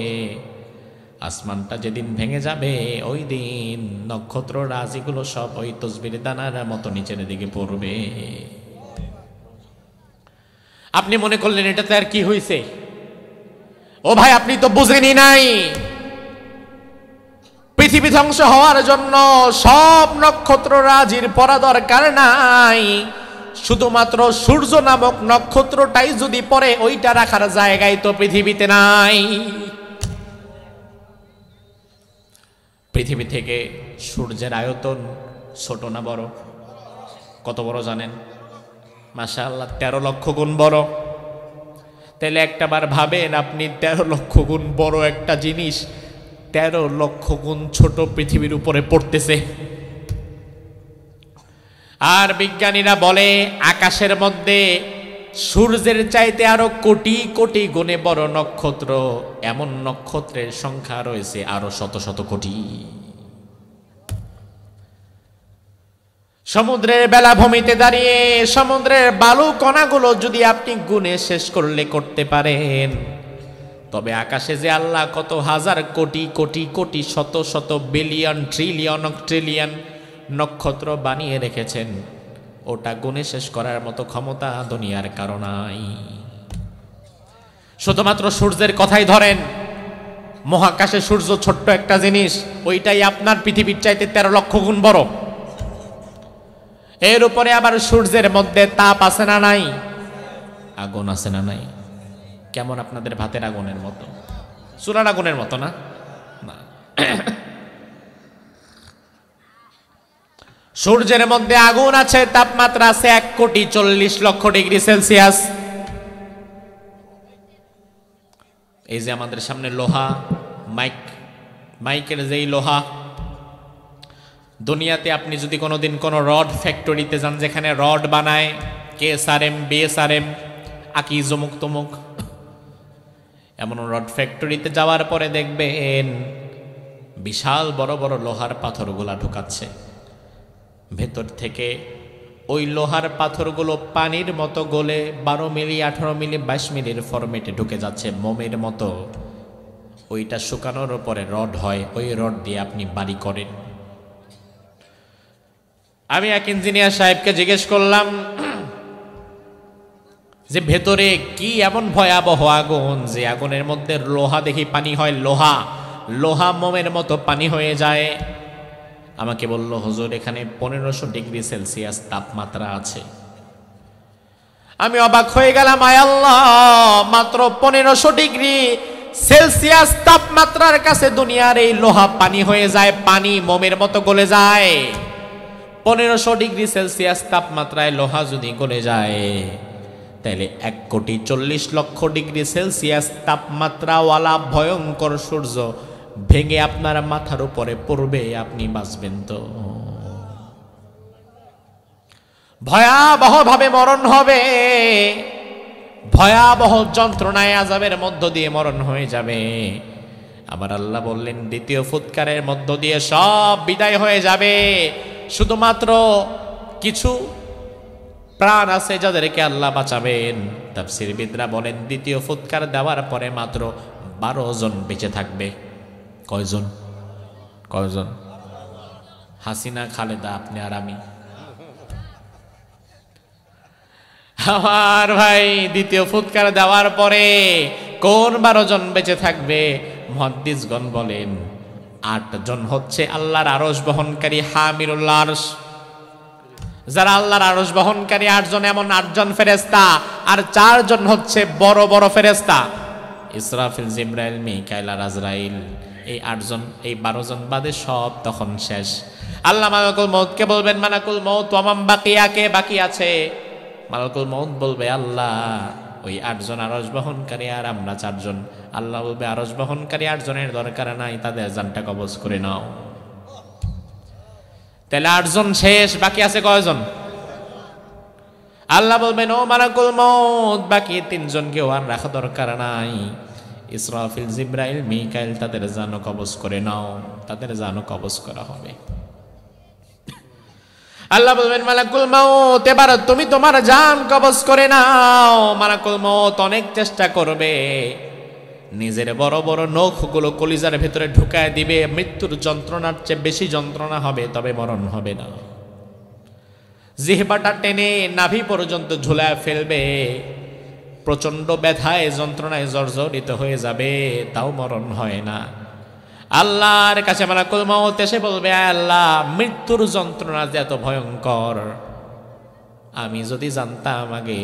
আসমানটা যেদিন ভেঙে যাবে, ওই দিন নক্ষত্র রাজিগুলো সব ওই তসবির দানার মতো নিচের দিকে পড়বে। আপনি মনে করলেন এটাতে আর কি হয়েছে? ও ভাই, আপনি তো বুঝেনি নাই। পৃথিবী ধ্বংস হওয়ার জন্য সব নক্ষত্র রাজির পড়া দরকার নাই। শুধুমাত্র সূর্য নামক নক্ষত্রটাই যদি পড়ে, ওইটা রাখার জায়গায় তো পৃথিবীতে নাই। পৃথিবী থেকে সূর্যের আয়তন ছোট না বড়? কত বড় জানেন? মাশাআল্লাহ, 13 লক্ষ গুণ বড়। তাহলে একটাবার ভাবেন, আপনি 13 লক্ষ গুণ বড় একটা জিনিস 13 লক্ষ গুণ ছোট পৃথিবীর উপরে পড়তেছে। আর বিজ্ঞানীরা বলে আকাশের মধ্যে সূর্যের চাইতে আরো কোটি কোটি গুণে বড় নক্ষত্র, এমন নক্ষত্রের সংখ্যা রয়েছে আরো শত শত কোটি। সমুদ্রের বেলাভূমিতে দাঁড়িয়ে সমুদ্রের বালু কণাগুলো যদি আপনি গুণে শেষ করতে পারেন, তবে আকাশে যে আল্লাহ কত হাজার কোটি কোটি কোটি শত শত বিলিয়ন ট্রিলিয়ন ট্রিলিয়ন নক্ষত্র বানিয়ে রেখেছেন, ওটা গুণে শেষ করার মতো ক্ষমতা দুনিয়ার কারো নাই। শুধুমাত্র সূর্যের কথাই ধরেন, মহাকাশে সূর্য ছোট্ট একটা জিনিস, ওইটাই আপনার পৃথিবীর চাইতে 13 লক্ষ গুণ বড়। এর উপরে আবার সূর্যের মধ্যে তাপ আছে না নাই? আগুন আছে না নাই? কেমন আপনাদের ভাতের আগুনের মতো, চুলার আগুনের মতো না? সূর্যের মধ্যে আগুন আছে, তাপমাত্রা আছে 1,40,00,000,000 এই যে আমাদের সামনে লোহা, মাইকের যেই লোহা, দুনিয়াতে আপনি যদি কোনোদিন কোনো রড ফ্যাক্টরিতে যান, যেখানে রড বানায় KSRM, BSRM, আকি জমুক তমুক, এমন রড ফ্যাক্টরিতে যাওয়ার পরে দেখবেন বিশাল বড় বড় লোহার পাথরগুলা ঢুকাচ্ছে ভেতর থেকে। ওই লোহার পাথরগুলো পানির মতো গলে 12 মিলি, 18 মিলি, 22 মিলির ফরম্যাটে ঢুকে যাচ্ছে, মোমের মতো। ওইটা শুকানোর পরে রড হয়, ওই রড দিয়ে আপনি বাড়ি করেন। আমি এক ইঞ্জিনিয়ার সাহেবকে জিজ্ঞেস করলাম যে ভেতরে কি এমন ভয়াবহ আগুন যে আগুনের মধ্যে লোহা দেখি পানি হয়, লোহা লোহা মোমের মতো পানি হয়ে যায়। আমাকে বলল হুজুর এখানে 1500 ডিগ্রি সেলসিয়াস তাপমাত্রা আছে। আমি অবাক হয়ে গেলাম, আয় আল্লাহ, মাত্র 1500 ডিগ্রি সেলসিয়াস তাপমাত্রার কাছে দুনিয়ার এই লোহা পানি হয়ে যায়, পানি মোমের মতো গলে যায়। 1500 ডিগ্রি সেলসিয়াস তাপমাত্রায় লোহা যদি গলে যায় তাহলে 1,40,00,000 ডিগ্রি সেলসিয়াস তাপমাত্রাওয়ালা ভয়ঙ্কর সূর্য ভেঙে আপনার মাথার উপরে পড়বে, আপনি বাঁচবেন তো? ভয়াবহ ভাবে মরণ হবে, ভয়াবহ যন্ত্রণায় আযাবের মধ্য দিয়ে মরণ হয়ে যাবে। আমার আল্লাহ বললেন দ্বিতীয় ফুৎকারের মধ্য দিয়ে সব বিদায় হয়ে যাবে, শুধুমাত্র কিছু প্রাণ আছে যাদেরকে আল্লাহ বাঁচাবেন। তাফসীরবিদরা বলেন দ্বিতীয় ফুৎকার দেওয়ার পরে মাত্র 12 জন বেঁচে থাকবে। কয়জন? কয়জন? হাসিনা, খালেদা, আপনি আর আমি। আমার ভাই দ্বিতীয় ফুৎকার দেওয়ার পরে কোন 12 জন বেঁচে থাকবে? মুহাদ্দিসগণ বলেন 8 জন হচ্ছে আল্লাহর আরশ বহনকারী হামিলুল আরশ। যারা আল্লাহর আরশ বহনকারী 8 জন, এমন 8 জন ফেরেশতা, আর 4 জন হচ্ছে বড় বড় ফেরেশতা, ইসরাফিল, জিবরাইল, মিকাইল আর আজরাইল। এই 8 জন, এই 12 জন বাদে সব তখন শেষ। আল্লাহ মালাকুল মউতকে বলবেন, মালাকুল মউত ওয়ামাম বাকিয়া, কে বাকি আছে? মালাকুল মউত বলবে আল্লাহ ওই 8 জন আরশ বহনকারী আর আমরা 4 জন। আল্লাহ বলবে আরশ বহনকারী 8 জনের দরকার নাই, তাদের জানটা কবজ করে নাও। তাহলে 8 জন শেষ, বাকি আছে কয়জন? আল্লাহ বলবেন ও মালাকুল মউত বাকি 3 জনকেও আর রাখা দরকার নাই। ইসরাফিল, জিবরাইল, মিকাইল, তাদের জানও কবজ করে নাও। তাদের জানও কবজ করা হবে। আল্লাহ বলবেন মালাকুল মউত এবার তুমি তোমার জান কবজ করে নাও। মালাকুল মউত অনেক চেষ্টা করবে, নিজের বড় বড় নখগুলো কলিজার ভেতরে ঢুকায় দিবে, মৃত্যুর যন্ত্রণার চেয়ে বেশি যন্ত্রণা হবে, তবে মরণ হবে না। জিহ্বাটা টেনে নাভি পর্যন্ত ঝুলায় ফেলবে, প্রচন্ড ব্যথায় যন্ত্রণায় জর্জরিত হয়ে যাবে, তাও মরণ হয় না। আল্লাহর কাছে মালাকুল মউত এসে বলবে আল্লাহ মৃত্যুর যন্ত্রণা যে এত ভয়ঙ্কর, আমি যদি জানতাম আগে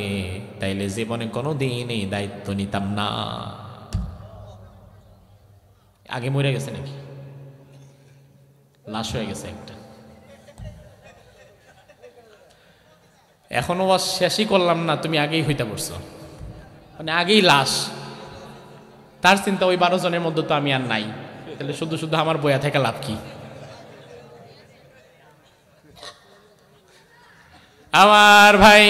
তাইলে জীবনে কোনোদিন এই দায়িত্ব নিতাম না। আগে মরে গেছে নাকি? লাশ হয়ে গেছে একটা, এখনো শেষই করলাম না, তুমি আগেই হইতে পড়ছো, মানে আগেই লাশ। তার চিন্তা ওই 12 জনের মধ্যে তো আমি আর নাই, তাহলে শুধু শুধু আমার বয়া থেকে লাভ কি? আমার ভাই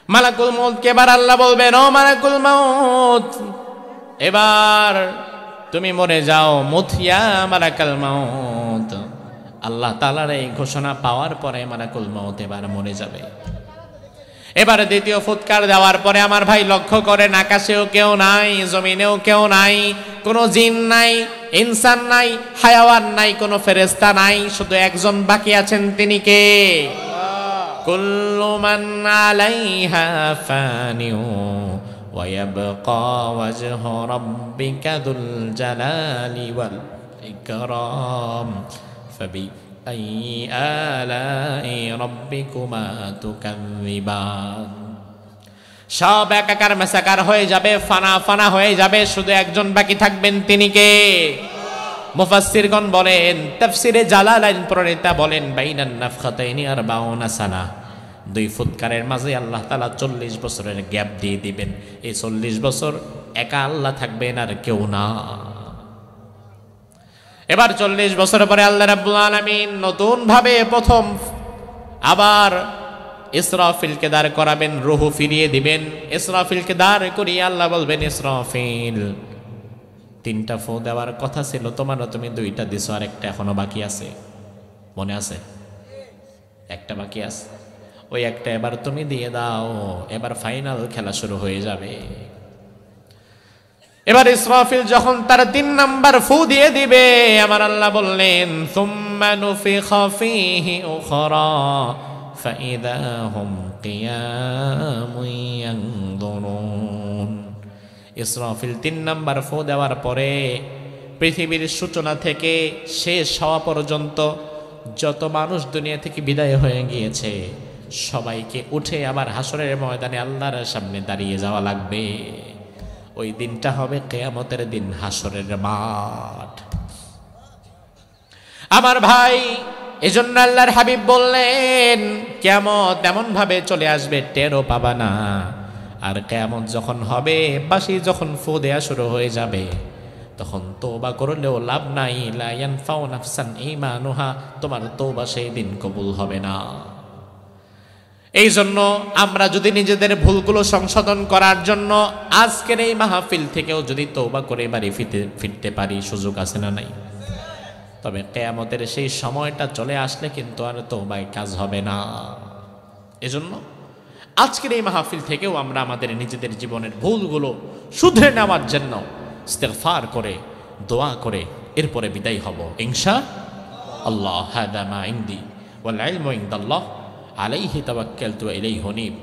মালাকুল মউত কে এবার আল্লাহ বলবেন ও মালাকুল মউত এবার তুমি মরে যাও, মুথিয়া মালাকাল মউত। আল্লাহ তাআলার এই ঘোষণা পাওয়ার পরে মালাকুল মউত এবার মরে যাবে। এবার দ্বিতীয় ফুৎকার দেওয়ার পরে আমার ভাই লক্ষ্য করেন, আকাশেও কেউ নাই, জমিনেও কেউ নাই, কোনো জিন নাই, ইনসান নাই, হায়াওয়ান নাই, কোনো ফেরেশতা নাই, শুধু একজন বাকি আছেন, তিনি কে? কুল্লু মান আলাইহা ফানিউ ওয়া ইয়াবকা ওয়াজহু রাব্বিকা যুল জালালি ওয়াল ইকরাম ফাবি আই আলাই রাব্বিকুমা তুকাযযিবান। সব একাকার মেসাকার হয়ে যাবে, ফানা ফানা হয়ে যাবে, শুধু একজন বাকি থাকবেন, তিনি কে? মুফাসসিরগণ বলেন, তাফসিরে জালালাইন প্রণেতা বলেন বাইনান নাফখাতাইনি 40 সানা, 2 ফুৎকারের মাঝে আল্লাহ তাআলা 40 বছরের গ্যাপ দিয়ে দিবেন। এই 40 বছর একা আল্লাহ থাকবেন আর কেউ না। এবার 40 বছর পরে আল্লাহ রাব্বুল আলামিন নতুন ভাবে প্রথম আবার ইসরাফিলকে দাঁড় করাবেন, রূহ ফিরিয়ে দিবেন। ইসরাফিলকে দাঁড় করিয়ে আল্লাহ বলবেন ইসরাফিল 3টা ফু দেওয়ার কথা ছিল তোমার, তুমি 2টা দিছো, আর একটা এখনো বাকি আছে, মনে আছে? একটা বাকি আছে, ওই একটা এবার তুমি দিয়ে দাও, এবার ফাইনাল খেলা শুরু হয়ে যাবে। এবার ইসরাফিল যখন তার 3 নাম্বার ফু দিয়ে দিবে, আমার আল্লাহ বললেন সুম্মা নুফিখা ফীহি উখরা ফাইদা হুম কিয়ামুন ইয়ানদুরুন। ইসরাফিল 3 নাম্বার ফু দেওয়ার পরে পৃথিবীর সূচনা থেকে শেষ হওয়া পর্যন্ত যত মানুষ দুনিয়া থেকে বিদায় হয়ে গিয়েছে সবাইকে উঠে আবার হাসরের ময়দানে আল্লাহর সামনে দাঁড়িয়ে যাওয়া লাগবে। ওই দিনটা হবে কিয়ামতের দিন, হাসরের মাঠ। আমার ভাই, এজন্য আল্লাহর হাবিব বললেন কিয়ামত এমন ভাবে চলে আসবে টেরও পাবা না। আর কিয়ামত যখন হবে, বাঁশি যখন ফু দেয়া শুরু হয়ে যাবে, তখন তওবা করলেও লাভ নাই। লা ইয়ানফাউ নাফসান ঈমানুহা, তোমার তওবা সেই দিন কবুল হবে না। এই জন্য আমরা যদি নিজেদের ভুলগুলো সংশোধন করার জন্য আজকের এই মাহফিল থেকেও যদি তওবা করে বাড়ি ফিরতে পারি, সুযোগ আছে না নাই? তবে কিয়ামতের সেই সময়টা চলে আসলে কিন্তু আর তওবায় কাজ হবে না। এজন্য আজকের এই মাহফিল থেকেও আমরা আমাদের নিজেদের জীবনের ভুলগুলো শুধরে নেওয়ার জন্য ইস্তিগফার করে দোয়া করে এরপরে বিদায় হব ইনশাআল্লাহ। হাদা মা ইনদি ওয়াল ইলমু ইনদাল্লাহ আলাইহি তাওয়াক্কালতু ওয়া ইলাইহি উনীব।